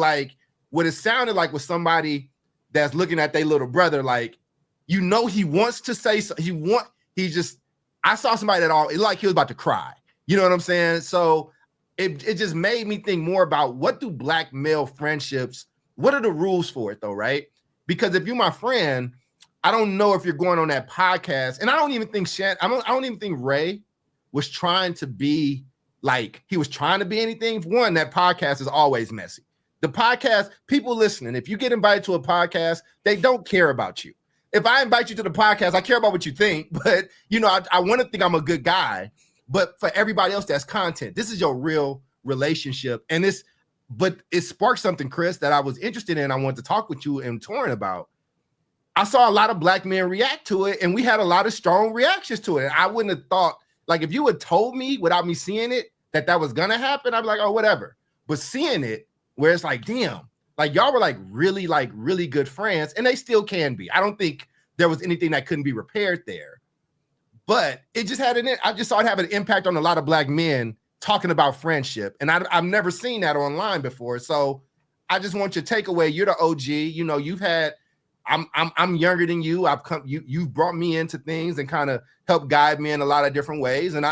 what it sounded like was somebody that's looking at their little brother, he wants to say so. I saw somebody that he was about to cry. You know what I'm saying? So it just made me think more about what do black male friendships, what are the rules for it though, right? Because if you're my friend, I don't know if you're going on that podcast, and I don't even think I don't even think Ray was trying to be he was trying to be anything. One, that podcast is always messy. The podcast, people listening, if you get invited to a podcast, they don't care about you. if I invite you to the podcast, I care about what you think, but you know, I want to think I'm a good guy. But for everybody else, that's content. This is your real relationship, and but it sparked something, Chris, that I was interested in. I wanted to talk with you and Torrin about. I saw a lot of black men react to it, and we had a lot of strong reactions to it. I wouldn't have thought, like, if you had told me without me seeing it that was gonna happen, I'd be like, oh, whatever. But seeing it, where it's like, damn, like y'all were like really good friends, and they still can be. I don't think there was anything that couldn't be repaired there, but it just I just saw it have an impact on a lot of black men talking about friendship, and I've never seen that online before. So I just want your takeaway. You're the OG. You know, you've had. I'm younger than you. You've brought me into things and kind of helped guide me in a lot of different ways. And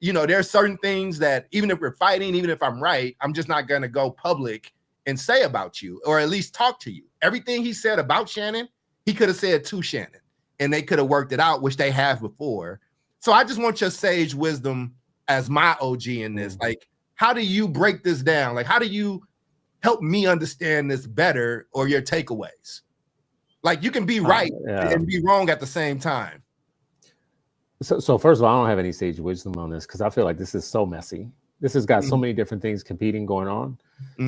there are certain things that even if we're fighting, even if I'm right, I'm just not going to go public and say about you, or at least talk to you. Everything he said about Shannon, he could have said to Shannon, and they could have worked it out, which they have before. So I just want your sage wisdom as my OG in this. Like, how do you break this down? Like, how do you help me understand this better, or your takeaways? Like, you can be right and be wrong at the same time. So first of all, I don't have any sage wisdom on this because I feel like this is so messy. This has got so many different things competing going on.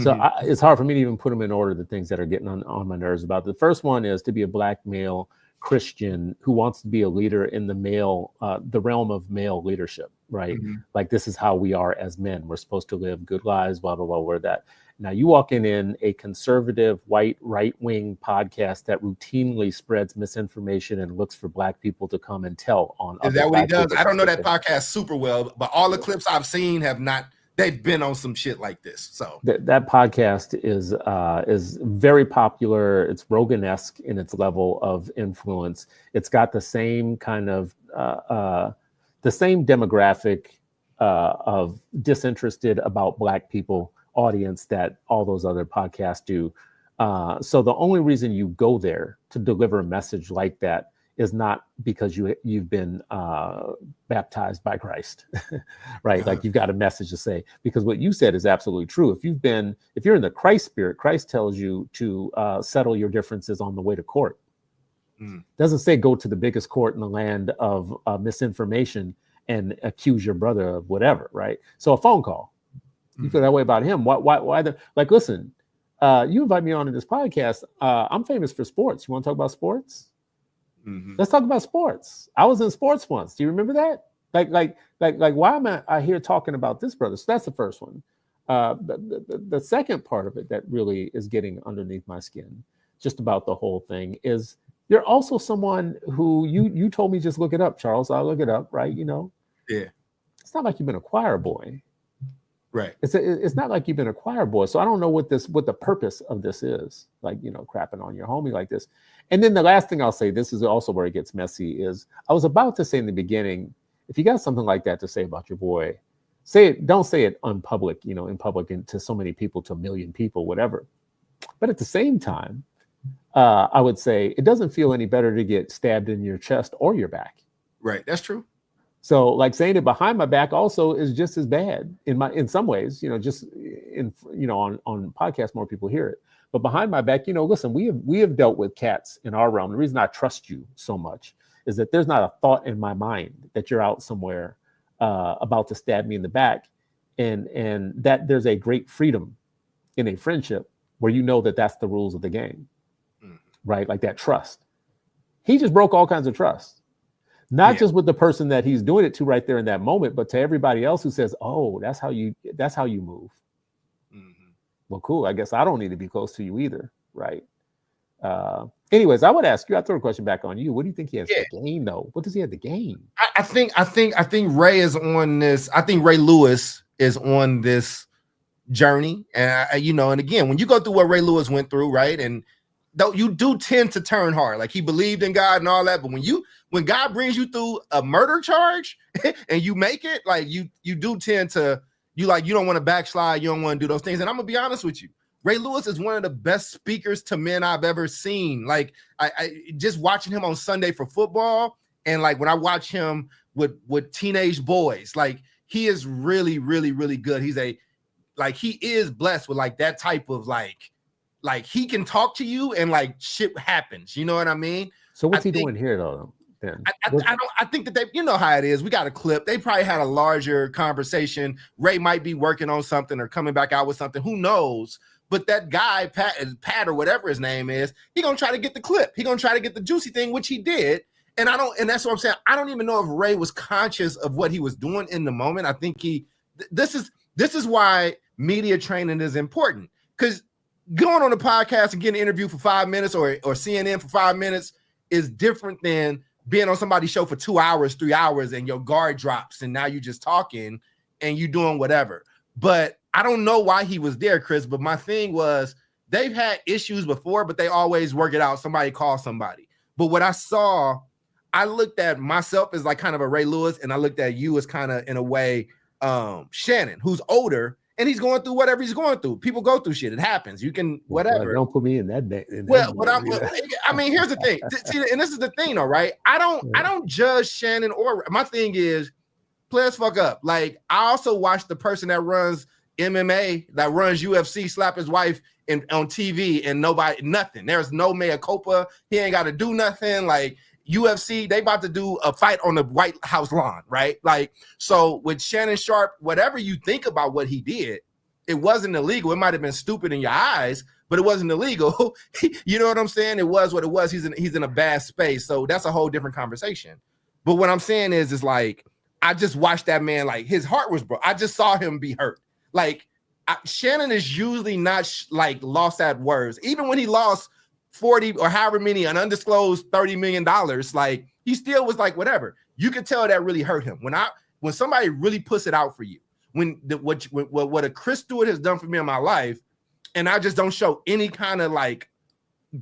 So it's hard for me to even put them in order, the things that are getting on my nerves about it. The first one is to be a black male Christian who wants to be a leader in the realm of male leadership, right? Like, this is how we are as men. We're supposed to live good lives, blah, blah, blah, we're that. Now, you walk in a conservative, white, right-wing podcast that routinely spreads misinformation and looks for black people to come and tell on. Is that what he does? I don't know that podcast super well, but all the clips I've seen have not. They've been on some shit like this. So that podcast is very popular. It's Rogan-esque in its level of influence. It's got the same kind of the same demographic of disinterested about black people audience that all those other podcasts do. So the only reason you go there to deliver a message like that is not because you've been baptized by Christ, right? Like, you've got a message to say, because what you said is absolutely true. If you're in the Christ spirit, Christ tells you to settle your differences on the way to court. Doesn't say go to the biggest court in the land of misinformation and accuse your brother of whatever, right? So a phone call. You feel that way about him. Why listen, you invite me on to this podcast. I'm famous for sports. You want to talk about sports? Let's talk about sports. I was in sports once. Do you remember that? Like, why am I here talking about this, brother? So that's the first one. The second part of it that really is getting underneath my skin, just about the whole thing, is you're also someone who you told me just look it up, Charles. I'll look it up, right? You know? Yeah. It's not like you've been a choir boy. Right. It's not like you've been a choir boy. So I don't know what the purpose of this is, like, crapping on your homie like this. And then the last thing I'll say, this is also where it gets messy, is I was about to say in the beginning, if you got something like that to say about your boy, say it. Don't say it in public and to so many people, to a million people, whatever. But at the same time, I would say it doesn't feel any better to get stabbed in your chest or your back. Right. That's true. So, like, saying it behind my back also is just as bad in some ways, just on podcasts, more people hear it. But behind my back, listen, we have dealt with cats in our realm. The reason I trust you so much is that there's not a thought in my mind that you're out somewhere about to stab me in the back, and that there's a great freedom in a friendship where that's the rules of the game, right? Like, that trust. He just broke all kinds of trust. Not just with the person that he's doing it to right there in that moment, but to everybody else who says, "Oh, that's how you move." Well, cool. I guess I don't need to be close to you either, right? Anyways, I would ask you. I throw a question back on you. What do you think he has to gain, though? What does he have to gain? I think Ray is on this. I think Ray Lewis is on this journey, and and again, when you go through what Ray Lewis went through, right, and though you do tend to turn hard, like, he believed in God and all that, but when God brings you through a murder charge and you make it, like, you do tend to, you don't want to backslide, you don't want to do those things. And I'm gonna be honest with you, Ray Lewis is one of the best speakers to men I've ever seen. Like, I just watching him on Sunday for football, and like when I watch him with teenage boys, like, he is really, really, really good. He is blessed with like that type of like he can talk to you and like shit happens. You know what I mean? So what's he doing here though? Then I think that they, you know how it is. We got a clip. They probably had a larger conversation. Ray might be working on something or coming back out with something. Who knows? But that guy, Pat or whatever his name is, he gonna try to get the clip. He gonna try to get the juicy thing, which he did. And that's what I'm saying. I don't even know if Ray was conscious of what he was doing in the moment. I think this is why media training is important, because going on a podcast and getting an interview for 5 minutes or CNN for 5 minutes is different than being on somebody's show for 2 hours, 3 hours, and your guard drops, and now you're just talking and you doing whatever. But I don't know why he was there, Chris. But my thing was, they've had issues before, but they always work it out. Somebody calls somebody. But what I saw, I looked at myself as like kind of a Ray Lewis, and I looked at you as kind of, in a way, Shannon, who's older, and he's going through whatever he's going through. People go through shit. It happens. You can whatever. Don't put me in that. I mean, here's the thing. See, and this is the thing, though, right? I don't judge Shannon, or my thing is, players fuck up. Like, I also watch the person that runs MMA, that runs UFC, slap his wife on TV, and nothing. There's no mea culpa. He ain't got to do nothing. Like, UFC, they about to do a fight on the White House lawn, right? Like, so with Shannon Sharpe, whatever you think about what he did, it wasn't illegal. It might have been stupid in your eyes, but it wasn't illegal. You know what I'm saying? It was what it was. He's in a bad space. So that's a whole different conversation. But what I'm saying is like, I just watched that man, like, his heart was broke. I just saw him be hurt. Like, Shannon is usually not like lost at words. Even when he lost 40 or however many, an undisclosed $30 million, like, he still was like, whatever. You could tell that really hurt him. When somebody really puts it out for you, what a Chris Stewart has done for me in my life, and I just don't show any kind of like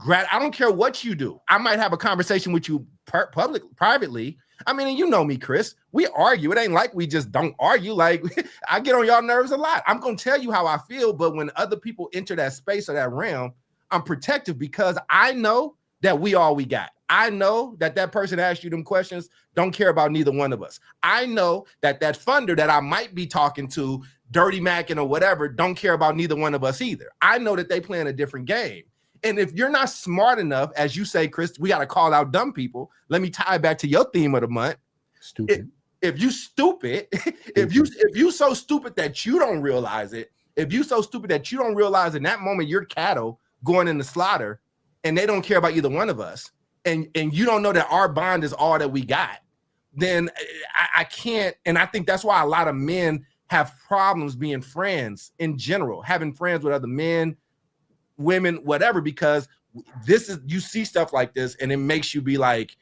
I don't care what you do. I might have a conversation with you privately. I mean, and you know me, Chris. We argue. It ain't like we just don't argue. Like, I get on y'all nerves a lot. I'm gonna tell you how I feel, but when other people enter that space or that realm, I'm protective, because I know that we all we got. I know that person asked you them questions don't care about neither one of us. I know that funder that I might be talking to, Dirty Mac or whatever, don't care about neither one of us either. I know that they playing a different game. And if you're not smart enough, as you say, Chris, we got to call out dumb people. Let me tie it back to your theme of the month. Stupid. If you stupid, if you so stupid that you don't realize it, if you so stupid that you don't realize in that moment you're cattle going in the slaughter, and they don't care about either one of us, and you don't know that our bond is all that we got, then I can't. And I think that's why a lot of men have problems being friends in general, having friends with other men, women, whatever, because you see stuff like this, and it makes you be like,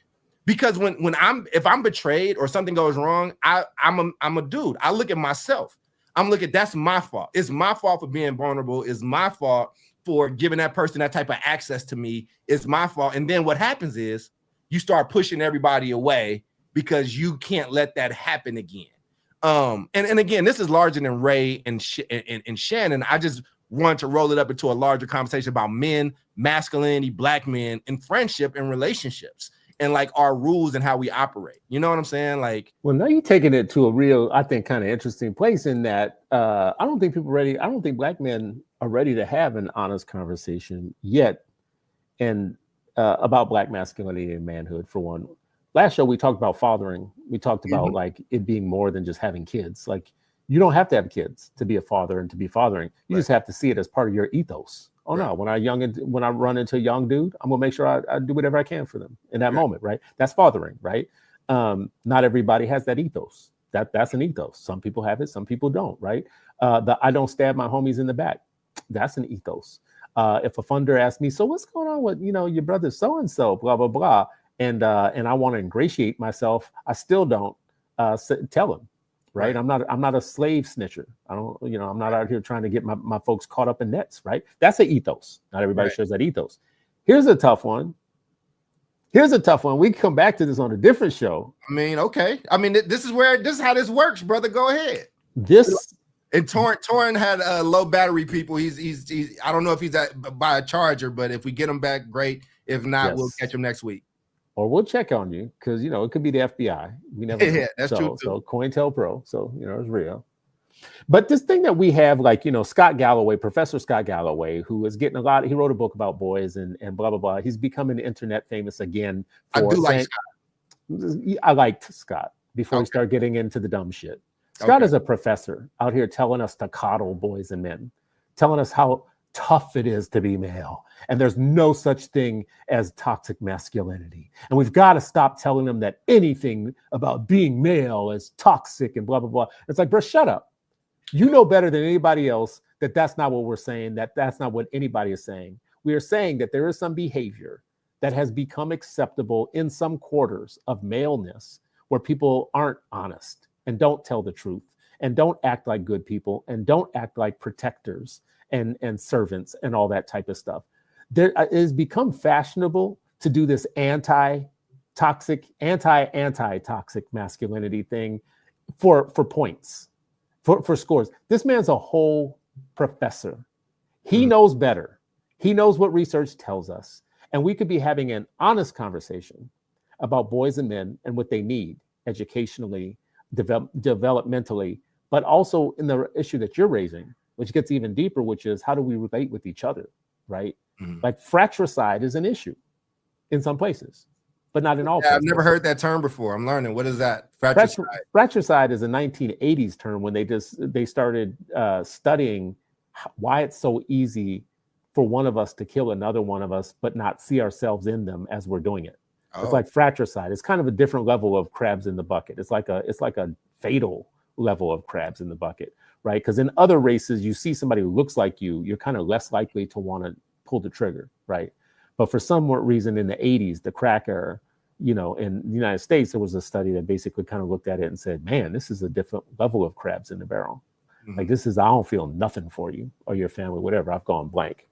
because if I'm betrayed or something goes wrong, I'm a dude. I look at myself. That's my fault. It's my fault for being vulnerable. It's my fault for giving that person that type of access to me. It's my fault. And then what happens is you start pushing everybody away because you can't let that happen again. And again, this is larger than Ray and Shannon. I just want to roll it up into a larger conversation about men, masculinity, black men, and friendship and relationships, and like our rules and how we operate. You know what I'm saying? Like, well, now you're taking it to a real, I think, kind of interesting place in that I don't think black men are ready to have an honest conversation yet, and about black masculinity and manhood, for one. Last show we talked about fathering. We talked about like it being more than just having kids. Like, you don't have to have kids to be a father and to be fathering. You just have to see it as part of your ethos. Oh no, when I run into a young dude, I'm gonna make sure I do whatever I can for them in that moment, right? That's fathering, right? Not everybody has that ethos. That's an ethos. Some people have it, some people don't, right? I don't stab my homies in the back. That's an ethos. If a funder asks me, so what's going on with your brother so and so, blah blah blah, and I want to ingratiate myself, I still don't tell him. Right. I'm not a slave snitcher. I'm not out here trying to get my folks caught up in nets. Right. That's an ethos. Not everybody shares that ethos. Here's a tough one. We can come back to this on a different show. I mean, okay. I mean, this is how this works, brother. Go ahead. And Torrin had low battery people. He's I don't know if he's by a charger, but if we get him back, great. If not, we'll catch him next week. Or we'll check on you, because it could be the FBI. We never know. Yeah, that's true. So COINTELPRO. So it's real. But this thing that we have, like, Scott Galloway, Professor Scott Galloway, who is getting he wrote a book about boys and blah, blah, blah. He's becoming internet famous again. I do like Scott. I liked Scott before he started getting into the dumb shit. Scott is a professor out here telling us to coddle boys and men, telling us how tough it is to be male. And there's no such thing as toxic masculinity. And we've got to stop telling them that anything about being male is toxic and blah, blah, blah. It's like, bro, shut up. You know better than anybody else that that's not what we're saying, that's not what anybody is saying. We are saying that there is some behavior that has become acceptable in some quarters of maleness where people aren't honest and don't tell the truth and don't act like good people and don't act like protectors and servants and all that type of stuff. There has become fashionable to do this anti-toxic masculinity thing for points, for scores. This man's a whole professor. He knows better. He knows what research tells us. And we could be having an honest conversation about boys and men and what they need educationally, developmentally, but also in the issue that you're raising, which gets even deeper, which is how do we relate with each other, right? Like fratricide is an issue in some places, but not in all places. I've never heard that term before. I'm learning. What is that? Fratricide. Fratricide is a 1980s term when they started studying why it's so easy for one of us to kill another one of us, but not see ourselves in them as we're doing it. It's like fratricide. It's kind of a different level of crabs in the bucket. It's like a fatal level of crabs in the bucket, right? Because in other races, you see somebody who looks like you're kind of less likely to want to pull the trigger, right? But for some reason in the 80s, the crack era, in the United States, there was a study that basically kind of looked at it and said, man, this is a different level of crabs in the barrel. Like I don't feel nothing for you or your family, whatever. I've gone blank.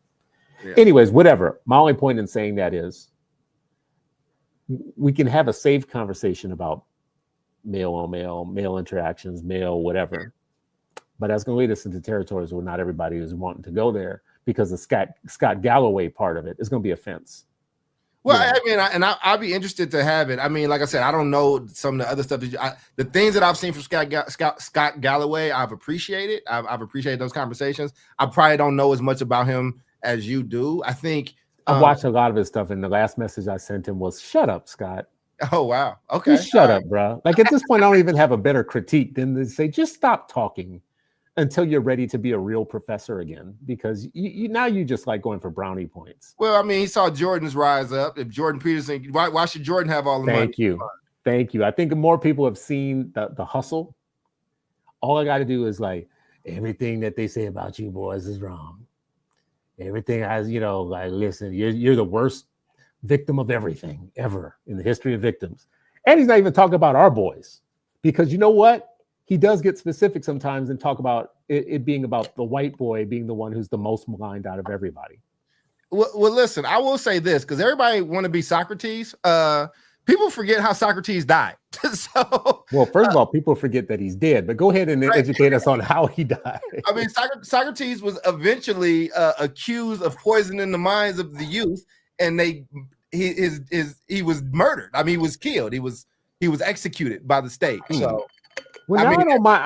Yeah. Anyways, whatever. My only point in saying that is we can have a safe conversation about male on male interactions, male whatever. But that's going to lead us into territories where not everybody is wanting to go there because the Scott Galloway part of it is going to be a fence. Well, I mean, I'll be interested to have it. I mean, like I said, I don't know some of the other stuff the things that I've seen from Scott Galloway, I've appreciated. I've appreciated those conversations. I probably don't know as much about him as you do. I think I've watched a lot of his stuff, and the last message I sent him was, "Shut up, Scott." Oh wow, okay. Just shut up, bro. Like at this point, I don't even have a better critique than to say, just stop talking until you're ready to be a real professor again, because you just like going for brownie points. Well, I mean, he saw Jordan's rise up. If Jordan Peterson, why should Jordan have all the money? Thank you. I think more people have seen the hustle. All I got to do is like, everything that they say about you boys is wrong. Everything has, like, listen, you're the worst victim of everything ever in the history of victims. And he's not even talking about our boys, because you know what? He does get specific sometimes and talk about it being about the white boy being the one who's the most maligned out of everybody. Well, listen, I will say this, because everybody want to be Socrates. People forget how Socrates died. Well, first of all, people forget that he's dead, but go ahead and educate us on how he died. I mean, Socrates was eventually accused of poisoning the minds of the youth, and he was murdered. I mean, he was killed. He was executed by the state. So. Well,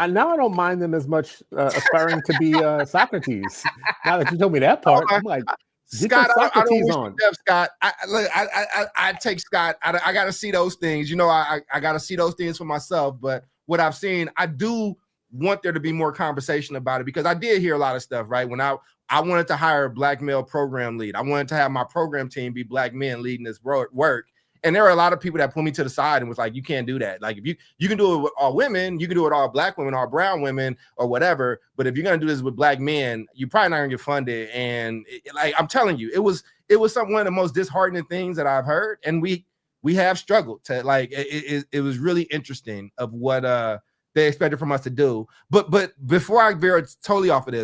now I don't mind them as much aspiring to be Socrates. Now that you told me that part, I'm like, Scott, I don't wish you death, Scott. I take Scott. I got to see those things. I got to see those things for myself. But what I've seen, I do want there to be more conversation about it, because I did hear a lot of stuff, right? When I wanted to hire a black male program lead, I wanted to have my program team be black men leading this work. And there are a lot of people that pulled me to the side and was like, you can't do that. Like, if you can do it with all women, you can do it all black women, all brown women, or whatever. But if you're going to do this with black men, you're probably not going to get funded. And I'm telling you, it was one of the most disheartening things that I've heard. And we have struggled to, like, it was really interesting of what they expected from us to do. But before I veer totally off of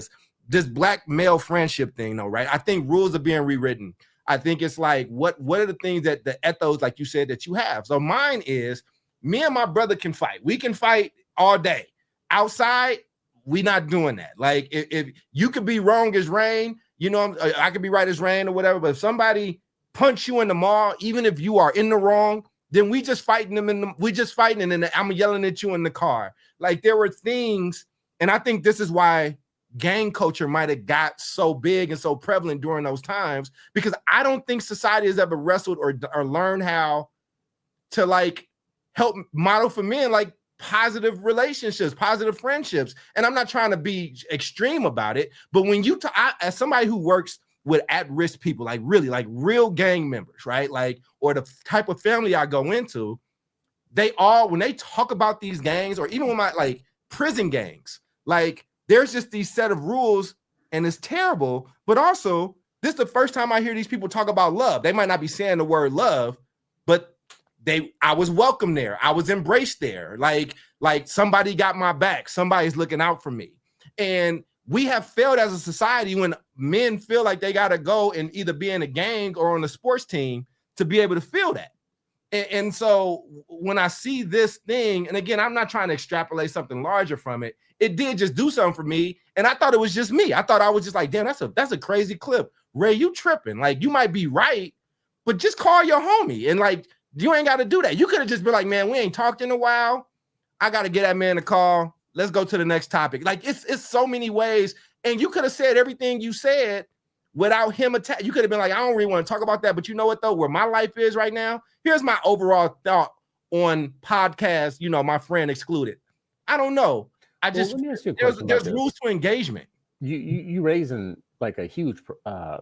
this black male friendship thing, though, right? I think rules are being rewritten. I think it's like, what are the things that the ethos, like you said, that you have? So mine is, me and my brother can fight. We can fight all day. Outside, we not doing that. Like, if you could be wrong as rain, I could be right as rain or whatever. But if somebody punch you in the mall, even if you are in the wrong, then we just fighting them I'm yelling at you in the car. Like, there were things And I think this is why gang culture might have got so big and so prevalent during those times, because I don't think society has ever wrestled or learned how to like help model for men like positive relationships, positive friendships. And I'm not trying to be extreme about it, but when you as somebody who works with at-risk people, like really like real gang members, right? Like, or the type of family I go into, they all, when they talk about these gangs, or even with my like prison gangs, like there's just these set of rules and it's terrible. But also, this is the first time I hear these people talk about love. They might not be saying the word love, but I was welcome there. I was embraced there. Like somebody got my back. Somebody's looking out for me. And we have failed as a society when men feel like they got to go and either be in a gang or on a sports team to be able to feel that. And so when I see this thing, and again, I'm not trying to extrapolate something larger from it, it did just do something for me. And I thought it was just me. I thought I was just like, damn, that's a crazy clip. Ray, you tripping. Like, you might be right, but just call your homie. And like, you ain't got to do that. You could have just been like, man, we ain't talked in a while. I got to get that man a call. Let's go to the next topic. Like, it's so many ways. And you could have said everything you said without him attack. You could have been like, I don't really want to talk about that. But you know what, though? Where my life is right now, here's my overall thought on podcasts, you know, my friend excluded. I don't know. I just, there's rules to engagement. You raising like a huge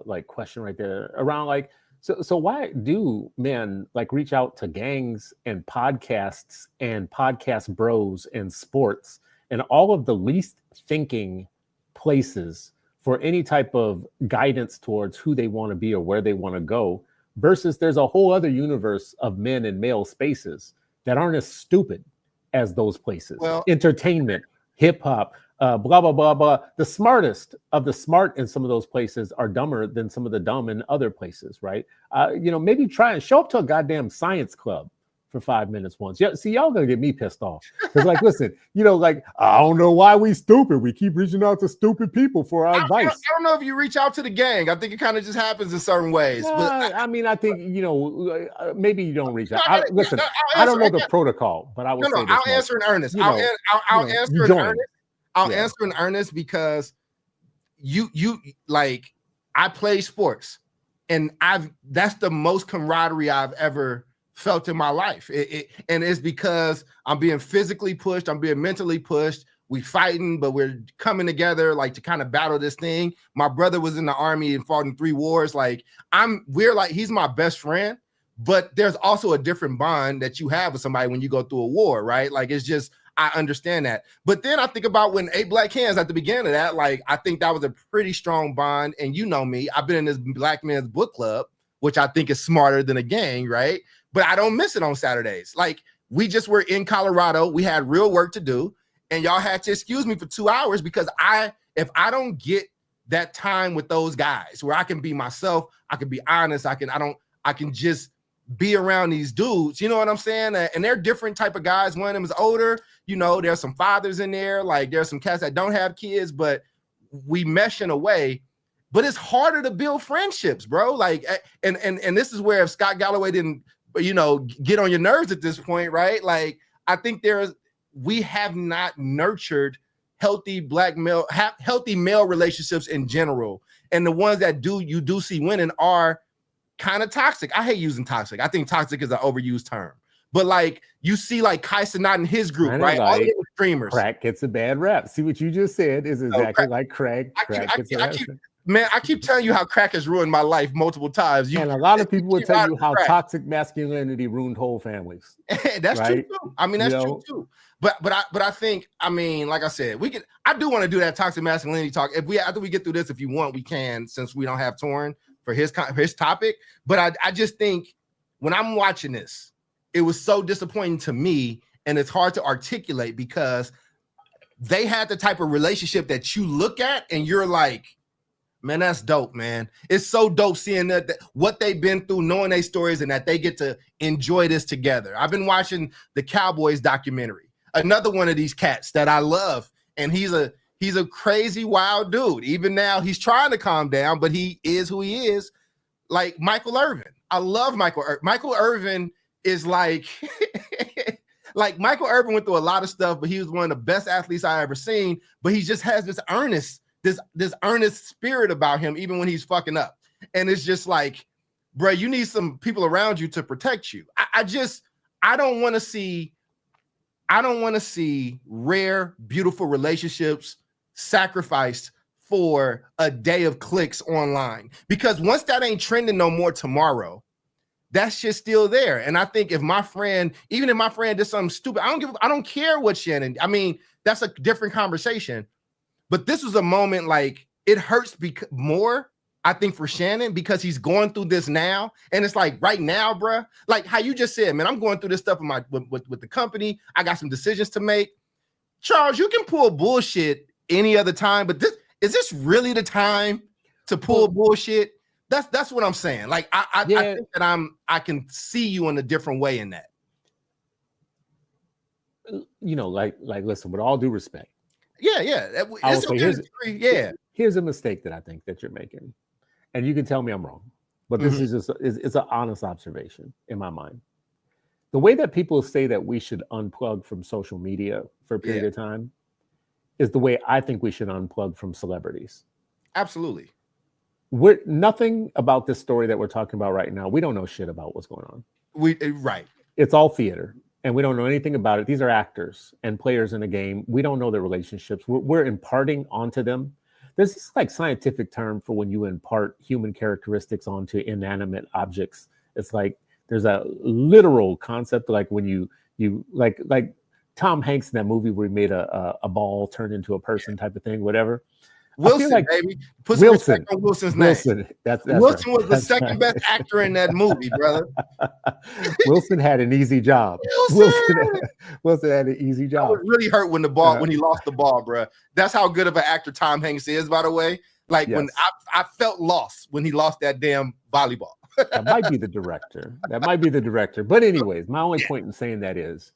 like question right there around like, so why do men like reach out to gangs and podcasts and podcast bros and sports and all of the least thinking places for any type of guidance towards who they want to be or where they want to go, versus there's a whole other universe of men and male spaces that aren't as stupid as those places? Well, entertainment, hip hop, blah, blah, blah, blah. The smartest of the smart in some of those places are dumber than some of the dumb in other places, right? You know, maybe try and show up to a goddamn science club for 5 minutes once. Yeah, see, y'all gonna get me pissed off. Because like, listen, you know, like, I don't know why we stupid. We keep reaching out to stupid people for our advice. I don't know if you reach out to the gang. I think it kind of just happens in certain ways. But I mean, I think, you know, maybe you don't reach out. Listen, I don't know the protocol, but I will say this. I'll answer in earnest. I'll answer in earnest. I'll answer in earnest because you like, I play sports and that's the most camaraderie I've ever felt in my life. And it's because I'm being physically pushed. I'm being mentally pushed. We fighting, but we're coming together like to kind of battle this thing. My brother was in the army and fought in 3 wars. Like he's my best friend, but there's also a different bond that you have with somebody when you go through a war, right? Like, it's just, I understand that. But then I think about when 8 Black Hands at the beginning of that, like, I think that was a pretty strong bond. And you know me, I've been in this Black Men's Book Club, which I think is smarter than a gang, right? But I don't miss it on Saturdays. Like, we just were in Colorado. We had real work to do. And y'all had to excuse me for 2 hours because if I don't get that time with those guys where I can be myself, I can be honest, I can just be around these dudes, you know what I'm saying? And they're different type of guys. One of them is older, you know, there's some fathers in there, like there's some cats that don't have kids, but we mesh in a way. But it's harder to build friendships, bro. Like, and this is where if Scott Galloway didn't, you know, get on your nerves at this point, right? Like, I think we have not nurtured healthy male relationships in general. And the ones that you do see winning are kind of toxic. I hate using toxic. I think toxic is an overused term. But like, you see like Kaisa not in his group, right? All the streamers. Crack gets a bad rap. See what you just said is exactly like crack. I keep telling you how crack has ruined my life multiple times. And a lot of people will tell you how toxic masculinity ruined whole families. That's true too. I mean, that's true too. But I think, I mean, like I said, I do want to do that toxic masculinity talk. After we get through this, if you want, we can, since we don't have Torn for his topic. But I just think when I'm watching this, it was so disappointing to me, and it's hard to articulate because they had the type of relationship that you look at and you're like, man, that's dope, man. It's so dope seeing that what they've been through, knowing their stories, and that they get to enjoy this together. I've been watching the Cowboys documentary. Another one of these cats that I love, and he's a crazy, wild dude. Even now, he's trying to calm down, but he is who he is. Like Michael Irvin. I love Michael Irvin is like, like Michael Irvin went through a lot of stuff, but he was one of the best athletes I ever seen. But he just has this earnest spirit about him, even when he's fucking up. And it's just like, bro, you need some people around you to protect you. I don't want to see rare, beautiful relationships sacrificed for a day of clicks online. Because once that ain't trending no more tomorrow, that shit's still there. And I think even if my friend did something stupid, I don't care what Shannon. I mean, that's a different conversation. But this was a moment, like, it hurts more, I think, for Shannon, because he's going through this now. And it's like right now, bruh, like how you just said, man, I'm going through this stuff with the company. I got some decisions to make. Charles, you can pull bullshit any other time, but is this really the time to pull bullshit? That's what I'm saying. Like, I think that I can see you in a different way in that. You know, like listen, with all due respect. Yeah. Here's a mistake that I think that you're making. And you can tell me I'm wrong, but this is just it's an honest observation in my mind. The way that people say that we should unplug from social media for a period of time is the way I think we should unplug from celebrities. Absolutely. Nothing about this story that we're talking about right now. We don't know shit about what's going on. Right. It's all theater, and we don't know anything about it. These are actors and players in a game. We don't know their relationships. We're imparting onto them. There's this like scientific term for when you impart human characteristics onto inanimate objects. It's like there's a literal concept, like when you like Tom Hanks in that movie where he made a ball turn into a person type of thing, whatever. Wilson, like, baby. Put some respect on Wilson's name. Wilson Wilson was the second best actor in that movie, brother. Wilson had an easy job. Wilson had an easy job. I was really hurt when he lost the ball, bro. That's how good of an actor Tom Hanks is, by the way. Like, when I felt lost when he lost that damn volleyball. That might be the director. But anyways, my only point in saying that is,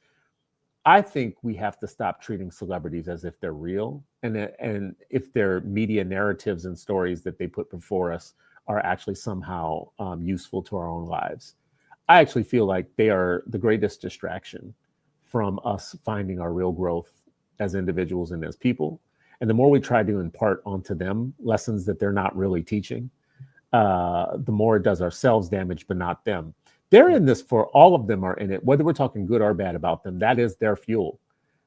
I think we have to stop treating celebrities as if they're real, and if their media narratives and stories that they put before us are actually somehow useful to our own lives. I actually feel like they are the greatest distraction from us finding our real growth as individuals and as people. And the more we try to impart onto them lessons that they're not really teaching, the more it does ourselves damage, but not them. They're in this for all of them are in it, whether we're talking good or bad about them. That is their fuel.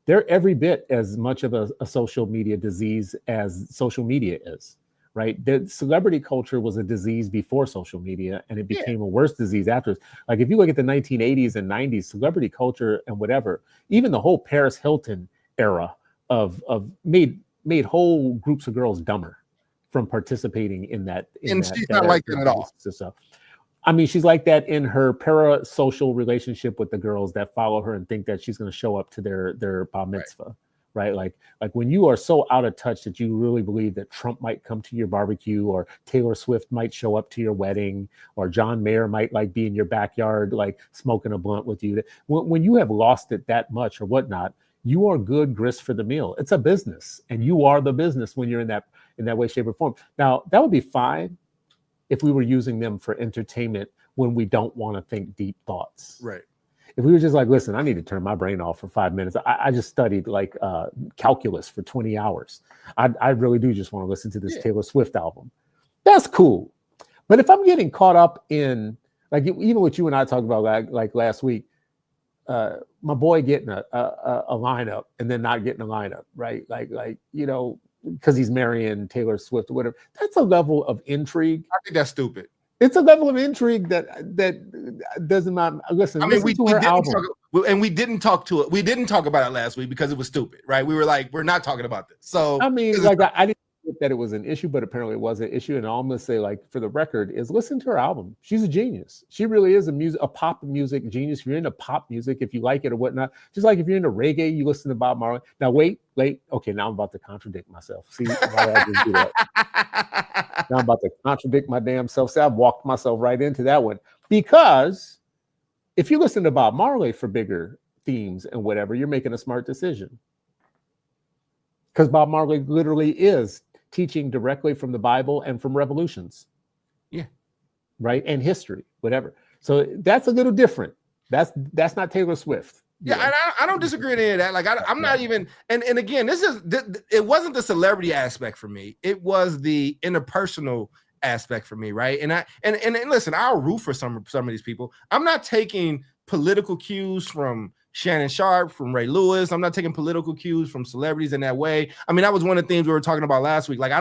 They're every bit as much of a social media disease as social media is, right? The celebrity culture was a disease before social media, and it became a worse disease after. Like if you look at the 1980s and 90s, celebrity culture and whatever, even the whole Paris Hilton era of made whole groups of girls dumber from participating in that. And she's not like that at all. So, I mean, she's like that in her parasocial relationship with the girls that follow her and think that she's going to show up to their bar mitzvah, right? Like when you are so out of touch that you really believe that Trump might come to your barbecue, or Taylor Swift might show up to your wedding, or John Mayer might like be in your backyard, like smoking a blunt with you. When you have lost it that much or whatnot, you are good grist for the meal. It's a business, and you are the business when you're in that way, shape, or form. Now, that would be fine if we were using them for entertainment when we don't want to think deep thoughts. Right. If we were just like, listen, I need to turn my brain off for 5 minutes. I just studied like calculus for 20 hours. I really do just want to listen to this Taylor Swift album. That's cool. But if I'm getting caught up in, like even what you and I talked about like last week, my boy getting a lineup and then not getting a lineup, right? Like you know, because he's marrying Taylor Swift or whatever. That's a level of intrigue. I think that's stupid. It's a level of intrigue that doesn't not listen. I mean, we didn't talk about it last week because it was stupid, right? We were like, we're not talking about this. So I mean, like I didn't think that it was an issue, but apparently it was an issue. And all I'm gonna say, like, for the record, is listen to her album. She's a genius. She really is a pop music genius. If you're into pop music, if you like it or whatnot, just like if you're into reggae, you listen to Bob Marley. Now wait. Okay, now I'm about to contradict myself. See why I just do that? Now I'm about to contradict my damn self. See, I've walked myself right into that one. Because if you listen to Bob Marley for bigger themes and whatever, you're making a smart decision. Because Bob Marley literally is teaching directly from the Bible and from revolutions. Yeah. Right? And history, whatever. So that's a little different. That's not Taylor Swift. Yeah, and I don't disagree with any of that. Like I'm not even, and again, it wasn't the celebrity aspect for me. It was the interpersonal aspect for me, right? And listen, I'll root for some of these people. I'm not taking political cues from Shannon Sharp, from Ray Lewis. I'm not taking political cues from celebrities in that way. I mean, that was one of the things we were talking about last week. Like,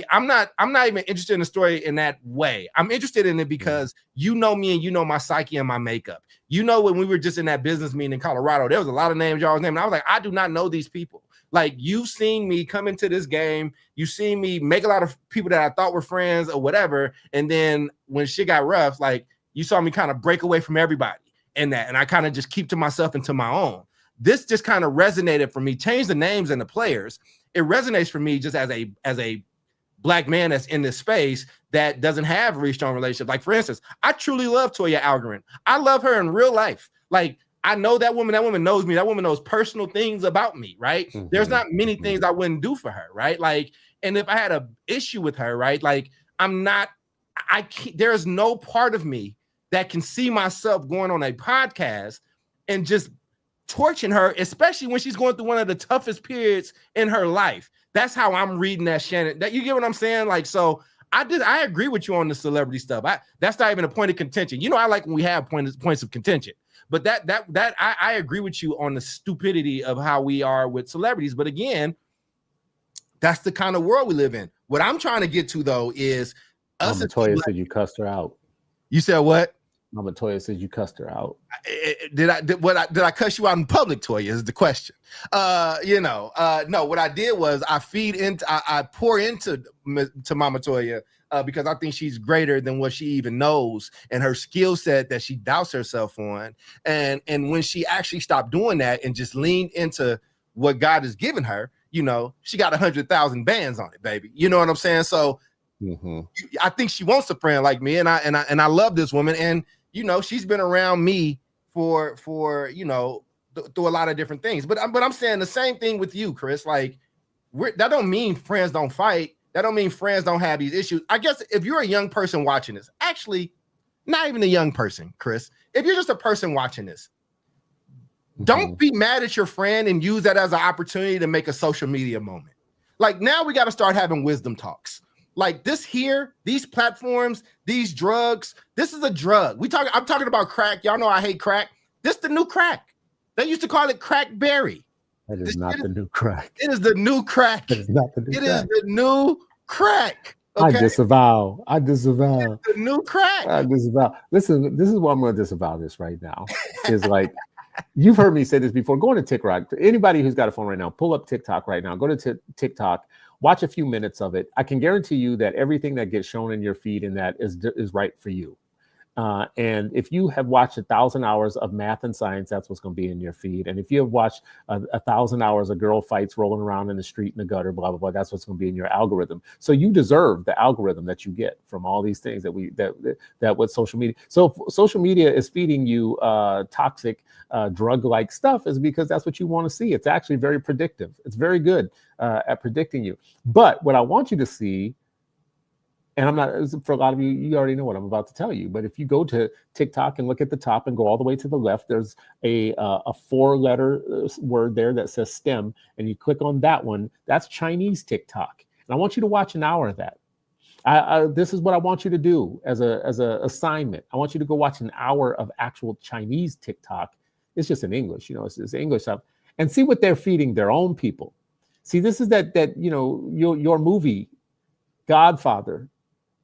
I'm not even interested in the story in that way. I'm interested in it because you know me and you know my psyche and my makeup. You know, when we were just in that business meeting in Colorado, there was a lot of names y'all was naming. I was like, I do not know these people. Like, you've seen me come into this game. You've seen me make a lot of people that I thought were friends or whatever. And then when shit got rough, like, you saw me kind of break away from everybody in that. And I kind of just keep to myself and to my own. This just kind of resonated for me. Change the names and the players. It resonates for me just as a Black man that's in this space that doesn't have a really strong relationship. Like, for instance, I truly love Toya Algren. I love her in real life. Like, I know that woman knows me. That woman knows personal things about me, right? Mm-hmm. There's not many things I wouldn't do for her, right? Like, and if I had an issue with her, right? Like, there's no part of me that can see myself going on a podcast and just torching her, especially when she's going through one of the toughest periods in her life. That's how I'm reading that, Shannon. That, you get what I'm saying? Like, so I agree with you on the celebrity stuff. That's not even a point of contention. You know, I like when we have points of contention. But I agree with you on the stupidity of how we are with celebrities. But again, that's the kind of world we live in. What I'm trying to get to, though, is us. Toya said you cussed her out. You said what? Mama Toya said you cussed her out. Did I cuss you out in public, Toya? Is the question. No. What I did was I pour into Mama Toya because I think she's greater than what she even knows, and her skill set that she doubts herself on. And when she actually stopped doing that and just leaned into what God has given her, you know, she got 100,000 bands on it, baby. You know what I'm saying? So I think she wants a friend like me, and I love this woman. And you know, she's been around me for you know, through a lot of different things. But I'm saying the same thing with you, Chris. Like, that don't mean friends don't fight. That don't mean friends don't have these issues. I guess if you're a young person watching this, actually, not even a young person, Chris, if you're just a person watching this, don't be mad at your friend and use that as an opportunity to make a social media moment. Like, now we got to start having wisdom talks. Like, this here, these platforms, these drugs, this is a drug. I'm talking about crack. Y'all know I hate crack. This is the new crack. They used to call it crackberry. That is not the new crack. It is the new crack. That is not the new crack. It is the new crack. Okay? I disavow. It's the new crack. I disavow. Listen, this is why I'm going to disavow this right now. Is like, you've heard me say this before. Go to TikTok. Anybody who's got a phone right now, pull up TikTok right now. Go to TikTok. Watch a few minutes of it. I can guarantee you that everything that gets shown in your feed in that is right for you. And if you have watched 1,000 hours of math and science, that's what's going to be in your feed. And if you have watched 1,000 hours of girl fights rolling around in the street in the gutter, blah, blah, blah, that's what's going to be in your algorithm. So you deserve the algorithm that you get from all these things that with social media. So social media is feeding you toxic drug-like stuff is because that's what you want to see. It's actually very predictive. It's very good at predicting you. But what I want you to see, and I'm not, for a lot of you, you already know what I'm about to tell you. But if you go to TikTok and look at the top and go all the way to the left, there's a 4-letter word there that says STEM. And you click on that one. That's Chinese TikTok. And I want you to watch an hour of that. This is what I want you to do as a assignment. I want you to go watch an hour of actual Chinese TikTok. It's just in English, you know, it's English stuff. And see what they're feeding their own people. See, this is that you know, your movie, Godfather,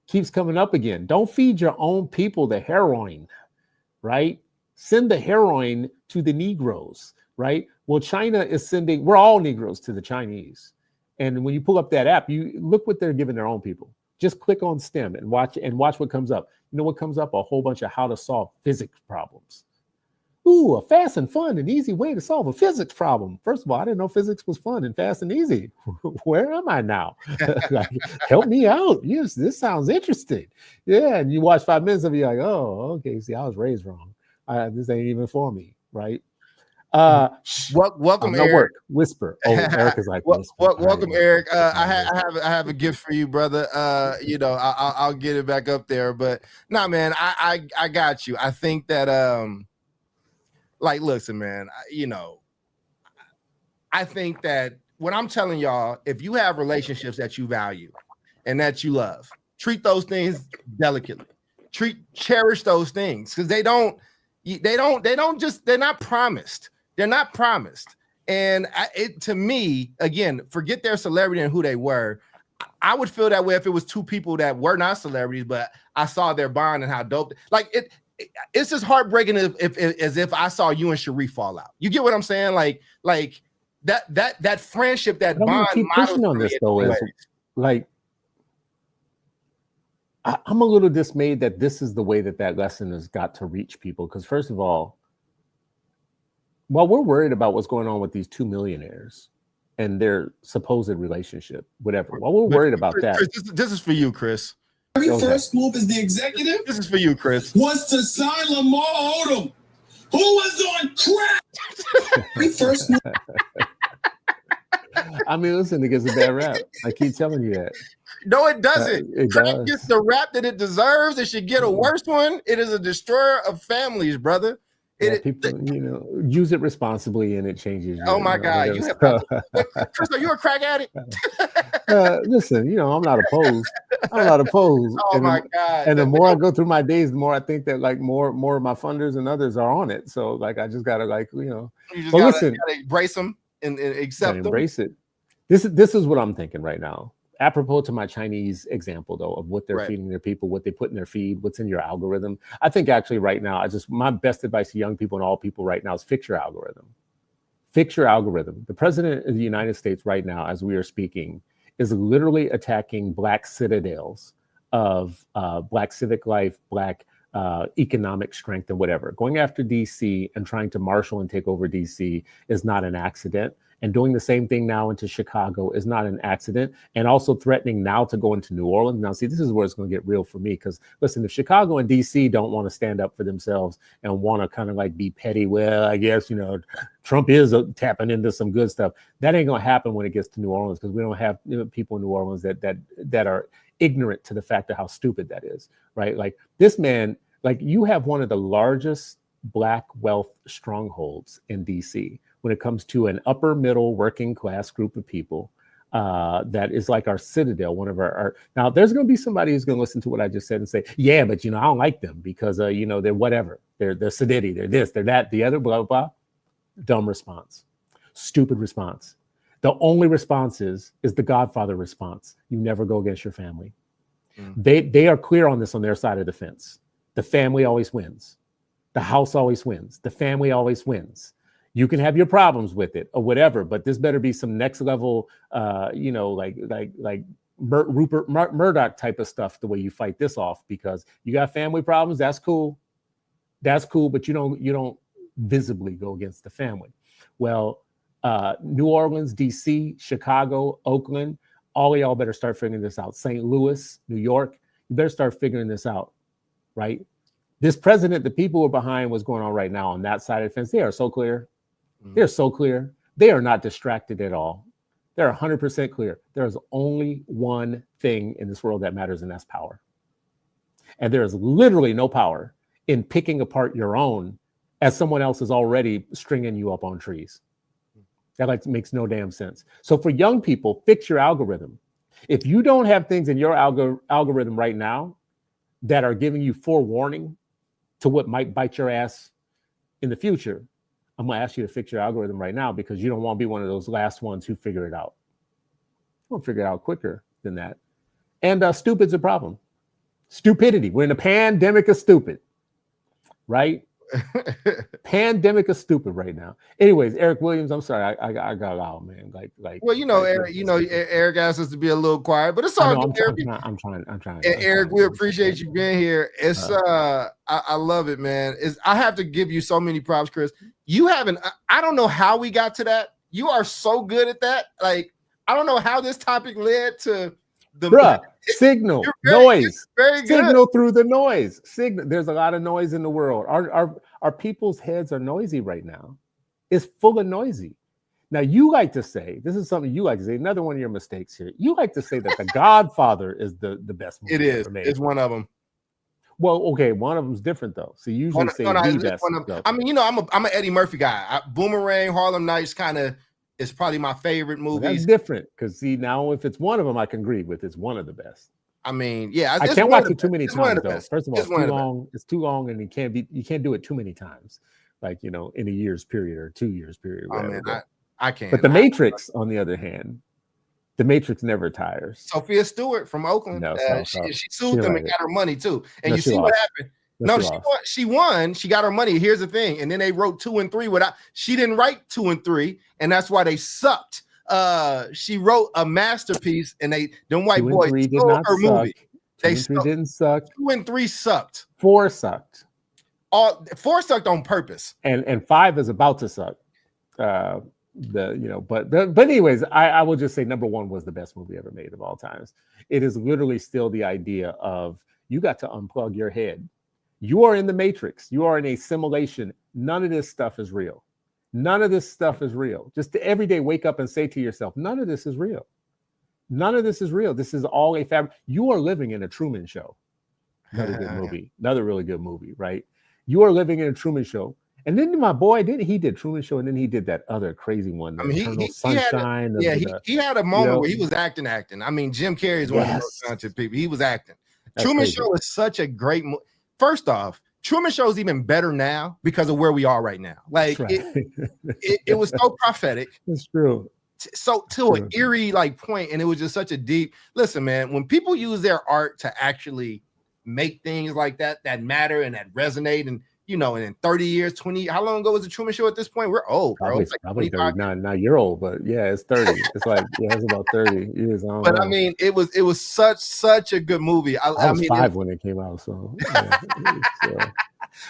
keeps coming up again. Don't feed your own people the heroin, right? Send the heroin to the Negroes, right? Well, China is we're all Negroes to the Chinese. And when you pull up that app, you look what they're giving their own people. Just click on STEM and watch what comes up. You know what comes up? A whole bunch of how to solve physics problems. Ooh, a fast and fun and easy way to solve a physics problem. First of all, I didn't know physics was fun and fast and easy. Where am I now? Like, help me out. Yes, this sounds interesting. Yeah, and you watch 5 minutes of it, you're like, oh, okay, see, I was raised wrong. This ain't even for me, right? Welcome, Eric. Work. Whisper. Oh, Eric is like, welcome, Eric. I have a gift for you, brother. You know, I'll get it back up there. But nah, man, I got you. I think that like, listen, man, I think that what I'm telling y'all, if you have relationships that you value and that you love, treat those things delicately. Cherish those things, because they're not promised. They're not promised. And to me, again, forget their celebrity and who they were. I would feel that way if it was two people that were not celebrities, but I saw their bond and how dope. Like it's just heartbreaking as if I saw you and Sharif fall out. You get what I'm saying? Like that friendship, that bond. Keep pushing on this though. Is like I'm a little dismayed that this is the way that lesson has got to reach people. Because first of all, while we're worried about what's going on with these two millionaires and their supposed relationship, whatever, while we're worried about that. Chris, this is for you, Chris. Very first move as the executive. This is for you, Chris. Was to sign Lamar Odom, who was on crack. Very first move. I mean, listen, it gets a bad rap. I keep telling you that. No, it doesn't. It does. Gets the rap that it deserves. It should get a worse one. It is a destroyer of families, brother. People, use it responsibly, and it changes. Oh my God! Chris, are you a crack addict? Listen, I'm not opposed. I'm not opposed. Oh my God! And the more I go through my days, the more I think that like more of my funders and others are on it. So like I just gotta You just but gotta, listen, you gotta embrace them and accept them. Embrace it. This is what I'm thinking right now. Apropos to my Chinese example, though, of what they're feeding their people, what they put in their feed, what's in your algorithm. I think actually right now, my best advice to young people and all people right now is fix your algorithm. Fix your algorithm. The president of the United States right now, as we are speaking, is literally attacking Black citadels of Black civic life, Black economic strength, and whatever. Going after DC and trying to marshal and take over DC is not an accident. And doing the same thing now into Chicago is not an accident. And also threatening now to go into New Orleans. Now, see, this is where it's going to get real for me. Because listen, if Chicago and DC don't want to stand up for themselves and want to kind of like be petty, well, I guess, Trump is tapping into some good stuff. That ain't going to happen when it gets to New Orleans, because we don't have people in New Orleans that are ignorant to the fact of how stupid that is, right? Like this man, like you have one of the largest Black wealth strongholds in DC when it comes to an upper middle working class group of people that is like our citadel, one of our now there's going to be somebody who's going to listen to what I just said and say, yeah, but I don't like them because they're whatever, they're sedity, they're this, they're that, the other, blah, blah, blah. Dumb response, stupid response. The only response is the Godfather response. You never go against your family. They are clear on this on their side of the fence. The family always wins. The house always wins. The family always wins. You can have your problems with it or whatever, but this better be some next level, like Rupert Murdoch type of stuff. The way you fight this off, because you got family problems. That's cool, but you don't visibly go against the family. Well, New Orleans, DC, Chicago, Oakland, all of y'all better start figuring this out. St. Louis, New York, you better start figuring this out, right? This president, the people who are behind what's going on right now on that side of the fence, they are so clear. They're so clear. They are not distracted at all. They're 100% clear. There is only one thing in this world that matters, and that's power. And there is literally no power in picking apart your own as someone else is already stringing you up on trees. That makes no damn sense. So for young people, fix your algorithm. If you don't have things in your algorithm right now that are giving you forewarning to what might bite your ass in the future, I'm going to ask you to fix your algorithm right now, because you don't want to be one of those last ones who figure it out. We'll figure it out quicker than that. And stupid's a problem. Stupidity. We're in a pandemic of stupid, right? Pandemic of stupid right now. Anyways, Eric Williams, I'm sorry, I got out, man. Eric asked us to be a little quiet, but it's all good. I'm trying. Eric, we appreciate you being here. It's I love it, man. I have to give you so many props, Chris. You haven't. I don't know how we got to that. You are so good at that. Like, I don't know how this topic led to the signal noise. Very good. Signal through the noise. Signal. There's a lot of noise in the world. Our people's heads are noisy right now. It's full of noisy. Now you like to say, this is something you like to say. Another one of your mistakes here. You like to say that The Godfather is the best movie. It is. Ever made. It's one of them. Well, okay, one of them's different though. So you usually say the best. I mean, you know, I'm an Eddie Murphy guy. Boomerang, Harlem Nights kind of is probably my favorite movies. Well, that's different because see now if it's one of them, I can agree with. It's one of the best. I mean, yeah, I can't watch it too many times though. First of all, it's too long. It's too long, and you can't do it too many times. Like in a year's period or 2 years period. Oh man, I can't. But The Matrix, on the other hand, The Matrix never tires. Sophia Stewart from Oakland. No, she sued them and got her money too. And you see lost. what happened? No, she won. She got her money. Here's the thing. And then they wrote 2 and 3 without. She didn't write 2 and 3, and that's why they sucked. She wrote a masterpiece, and them white boys stole her movie. 2 and 3 didn't suck. 2 and 3 sucked. 4 sucked. 4 sucked on purpose. And 5 is about to suck. But anyways, I will just say number 1 was the best movie ever made of all times. It is literally still the idea of you got to unplug your head. You are in the Matrix. You are in a simulation. None of this stuff is real. None of this stuff is real. Just to every day wake up and say to yourself, none of this is real. None of this is real. This is all a fabric. You are living in a Truman Show. Another good movie. Another really good movie, right? You are living in a Truman Show. And then my boy, he did Truman Show, and then he did that other crazy one. I mean, Sunshine. He had a moment where he was acting. I mean, Jim Carrey is one of the most talented people. He was acting. Truman Show is such a great movie. First off, Truman Show is even better now because of where we are right now. Like it was so prophetic. It's true. So to an eerie point, and it was just such a deep. Listen, man, when people use their art to actually make things like that matter and that resonate, and and in 30 years, 20, how long ago was the Truman Show at this point? We're old, bro. Probably 30. Now you're old, but yeah, it's 30. It's like, it's about 30 years. But I mean, it was such a good movie. I was 5 when it came out. So,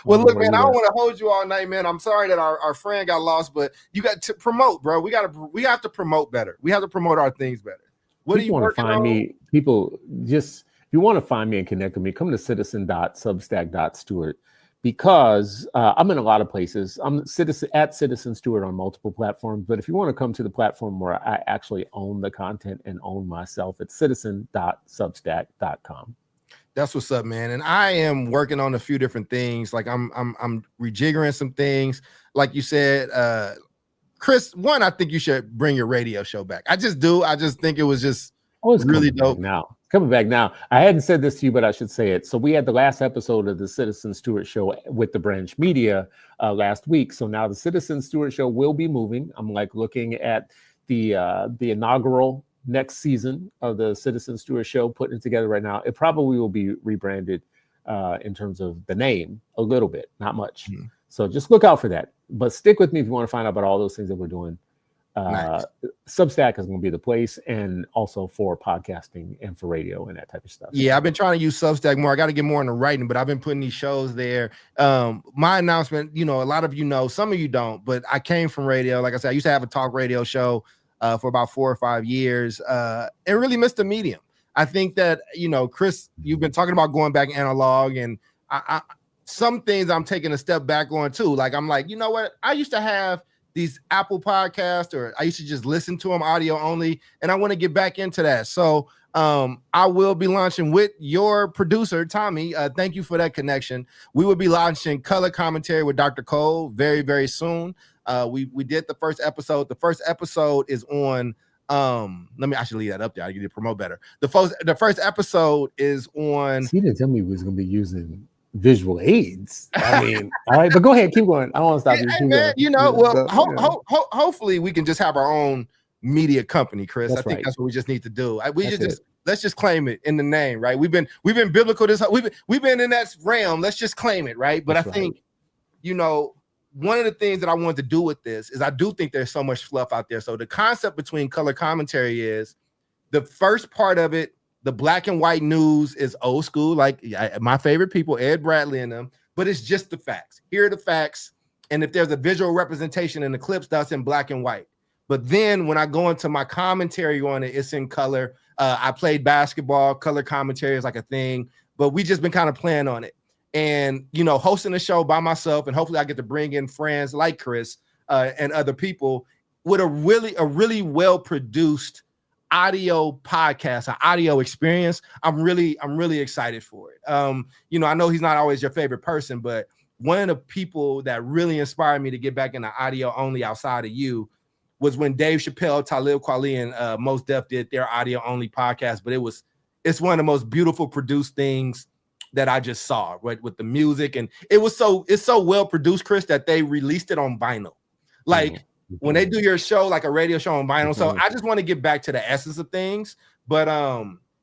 well, look, man, I don't want to hold you all night, man. I'm sorry that our friend got lost, but you got to promote, bro. We have to promote better. We have to promote our things better. What do you want to find me? People just, if you want to find me and connect with me, come to citizen.substack.stewart. Because I'm in a lot of places. I'm Citizen Stewart on multiple platforms. But if you want to come to the platform where I actually own the content and own myself, it's citizen.substack.com. That's what's up, man. And I am working on a few different things. Like I'm rejiggering some things. Like you said, Chris, I think you should bring your radio show back. I just do. I just think it was just really dope. Now. Coming back now. I hadn't said this to you, but I should say it. So we had the last episode of the Citizen Stewart Show with the Branch Media last week. So now the Citizen Stewart Show will be moving. I'm looking at the inaugural next season of the Citizen Stewart Show, putting it together right now. It probably will be rebranded in terms of the name a little bit, not much. Mm-hmm. So just look out for that. But stick with me if you want to find out about all those things that we're doing. Nice. Substack is going to be the place, and also for podcasting and for radio and that type of stuff. Yeah, I've been trying to use Substack more. I got to get more into writing, but I've been putting these shows there. My announcement, a lot of you know, some of you don't, but I came from radio. Like I said, I used to have a talk radio show for about 4 or 5 years and really missed the medium. I think that, Chris, you've been talking about going back analog, and I some things I'm taking a step back on too. Like, I'm like, you know what? I used to have these Apple podcasts, or I used to just listen to them audio only, and I want to get back into that. So I will be launching with your producer, Tommy. Thank you for that connection. We will be launching Color Commentary with Dr. Cole very, very soon. We did the first episode. The first episode is on, I should leave that up there. I get to promote better. The first episode is on. He didn't tell me he was going to be using visual aids. I mean, all right, but go ahead, keep going. I don't want to stop you. Man, hopefully we can just have our own media company, Chris. I think that's what we just need to do. Let's just claim it in the name, right? We've been biblical. We've been in that realm. Let's just claim it, right? But I think, one of the things that I wanted to do with this is I do think there's so much fluff out there. So the concept between Color Commentary is the first part of it. The black and white news is old school, like my favorite people, Ed Bradley and them, but it's just the facts. Here are the facts. And if there's a visual representation in the clips, that's in black and white. But then when I go into my commentary on it, it's in color. I played basketball, color commentary is like a thing, but we just been kind of playing on it. And, hosting a show by myself, and hopefully I get to bring in friends like Chris and other people with a really well-produced audio podcast, an audio experience, I'm really excited for it. You know, I know he's not always your favorite person, but one of the people that really inspired me to get back into audio only outside of you was when Dave Chappelle, Talib Kweli, and Mos Def did their audio only podcast. But it's one of the most beautiful produced things that I just saw, right? With the music, and it's so well produced, Chris, that they released it on vinyl. Like when they do your show, like a radio show on vinyl. So I just want to get back to the essence of things. But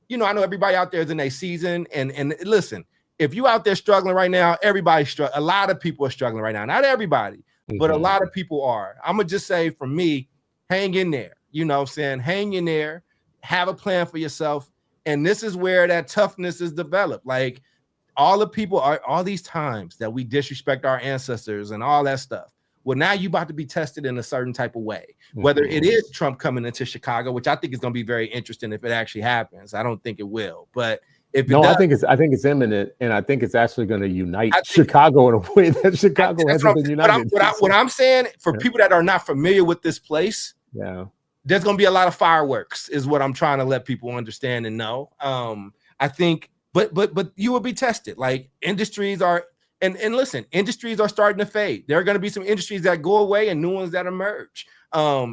you know, I know everybody out there is in a season, and listen, if you out there struggling right now, everybody's struggling. A lot of people are struggling right now. Not everybody, but a lot of people are. I'm gonna just say, for me, hang in there. You know what I'm saying? Hang in there, have a plan for yourself. And this is where that toughness is developed. Like all the people are all these times that we disrespect our ancestors and all that stuff. Well, now you about to be tested in a certain type of way, whether it is Trump coming into Chicago, which I think is going to be very interesting if it actually happens. I don't think it will, but if it does, I think it's imminent, and I think it's actually going to unite Chicago in a way that Chicago hasn't been united. What I'm saying, for people that are not familiar with this place, there's going to be a lot of fireworks, is what I'm trying to let people understand and know. I think, but you will be tested. Like industries are. And listen, industries are starting to fade. There are going to be some industries that go away and new ones that emerge.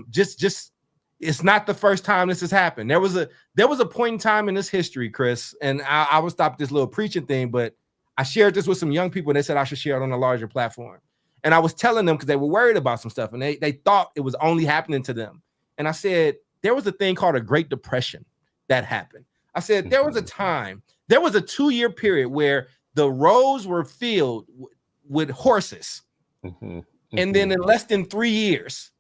Just it's not the first time this has happened. There was a point in time in this history, Chris, and I will stop this little preaching thing, but I shared this with some young people and they said I should share it on a larger platform. And I was telling them because they were worried about some stuff and they thought it was only happening to them. And I said, there was a thing called a Great Depression that happened. I said, there was a 2-year period where the roads were filled with horses. And then in less than 3 years,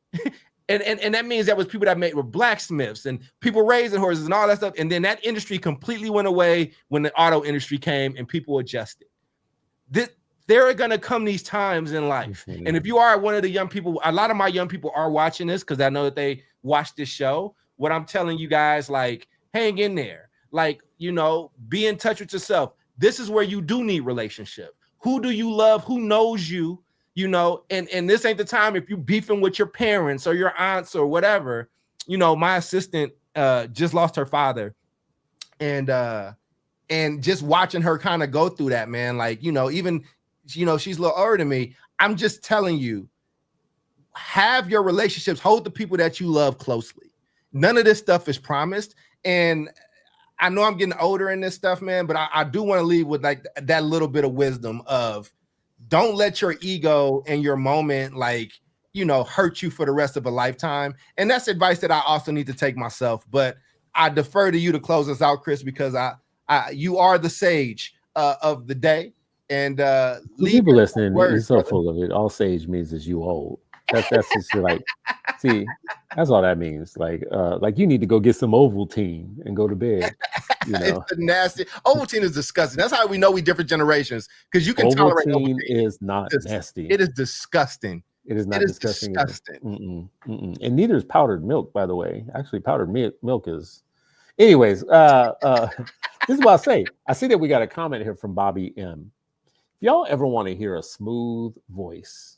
and that means that was people that were blacksmiths and people raising horses and all that stuff. And then that industry completely went away when the auto industry came and people adjusted. There are going to come these times in life. And if you are one of the young people, a lot of my young people are watching this because I know that they watch this show. What I'm telling you guys, like, hang in there. Like, you know, be in touch with yourself. This is where you do need relationship. Who do you love? Who knows you? You know, and this ain't the time if you beefing with your parents or your aunts or whatever. You know, my assistant just lost her father, and just watching her kind of go through that, man. Like, you know, even, you know, she's a little older than me. I'm just telling you, have your relationships, hold the people that you love closely. None of this stuff is promised, and I know I'm getting older in this stuff, man, but I do want to leave with like that little bit of wisdom of don't let your ego and your moment, like, you know, hurt you for the rest of a lifetime. And that's advice that I also need to take myself. But I defer to you to close us out, Chris, because you are the sage of the day. And people listening, you're so full of it. All sage means is you old. That's just like, see, that's all that means. Like you need to go get some Ovaltine and go to bed. You know? It's nasty. Ovaltine is disgusting. That's how we know we different generations, because you can tolerate Ovaltine. Is not nasty. It is disgusting. It is not disgusting. And neither is powdered milk, by the way. Actually, powdered milk is. Anyways, this is what I say. I see that we got a comment here from Bobby M. If y'all ever want to hear a smooth voice,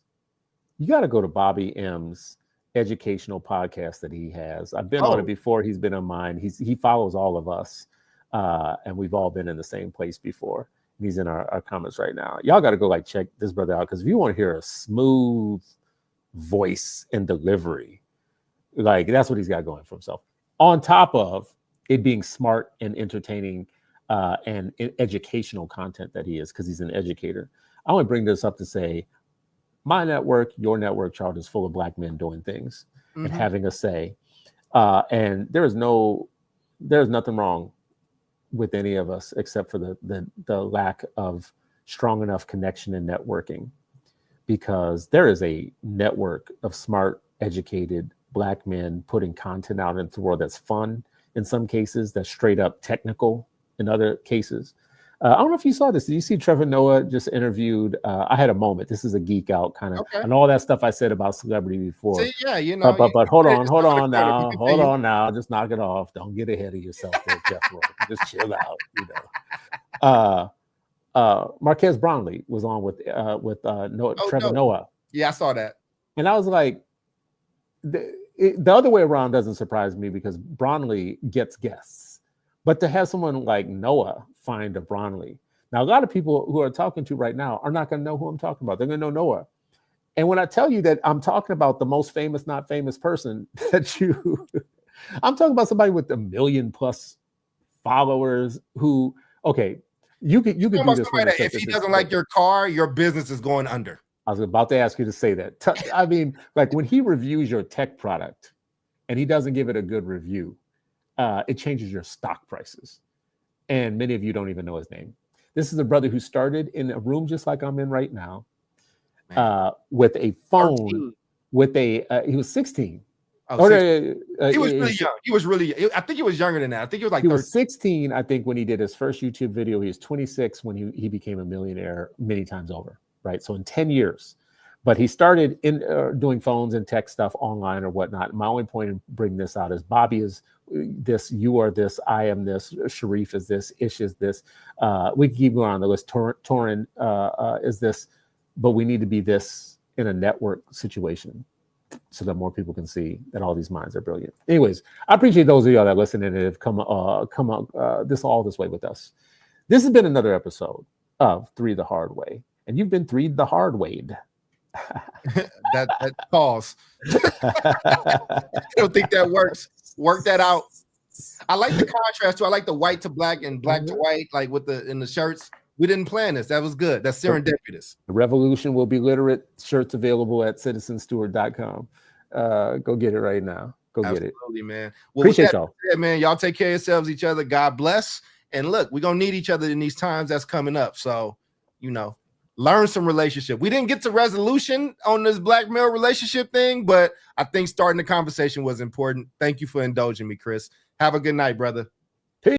you got to go to Bobby M's educational podcast that he has. I've been on it before. He's been on mine. He follows all of us, and we've all been in the same place before. He's in our comments right now. Y'all got to go like check this brother out, because if you want to hear a smooth voice and delivery, like that's what he's got going for himself. On top of it being smart and entertaining and educational content that he is, because he's an educator. I want to bring this up to say, my network, your network, Charles, is full of Black men doing things and having a say. And there's nothing wrong with any of us except for the lack of strong enough connection and networking, because there is a network of smart, educated Black men putting content out into the world that's fun in some cases, that's straight up technical in other cases. I don't know if you saw this. Did you see Trevor Noah just interviewed? I had a moment. This is a geek out kind of, and all that stuff I said about celebrity before. See, yeah, you know. But hold on now. Just knock it off. Don't get ahead of yourself there, Jeff Rowe. Just chill out, you know. Marquez Brownlee was on with Trevor Noah. Yeah, I saw that. And I was like, the other way around doesn't surprise me because Bronley gets guests. But to have someone like Noah find a Bronley. Now, a lot of people who are talking to right now are not going to know who I'm talking about. They're going to know Noah. And when I tell you that I'm talking about the most famous, not famous person that I'm talking about somebody with 1 million+ followers who, okay, you could do this. If he doesn't like your car, your business is going under. I was about to ask you to say that. I mean, like when he reviews your tech product and he doesn't give it a good review, it changes your stock prices. And many of you don't even know his name. This is a brother who started in a room just like I'm in right now, with a phone, 13. He was 16. Oh, he was really young. He was really, I think he was younger than that. I think he was like 13. Was 16, I think, when he did his first YouTube video. He was 26 when he became a millionaire many times over, right? So in 10 years. But he started in doing phones and tech stuff online or whatnot. My only point in bringing this out is Bobby is this, you are this, I am this, Sharif is this, Ish is this. We can keep going on the list. Torin is this, but we need to be this in a network situation so that more people can see that all these minds are brilliant. Anyways, I appreciate those of y'all that listen and have come this way with us. This has been another episode of Three the Hard Way, and you've been three the hard wayed. that pause. I don't think that works. Work that out. I like the contrast too. I like the white to black and black to white, like with in the shirts. We didn't plan this. That was good. That's serendipitous. The revolution will be literate. Shirts available at citizensteward.com. Go get it right now. Go get it. Absolutely, man. Well, appreciate y'all. Yeah, man. Y'all take care of yourselves, each other. God bless. And look, we're gonna need each other in these times that's coming up. So, learn some relationship. We didn't get to resolution on this black male relationship thing, but I think starting the conversation was important. Thank you for indulging me, Chris. Have a good night, brother.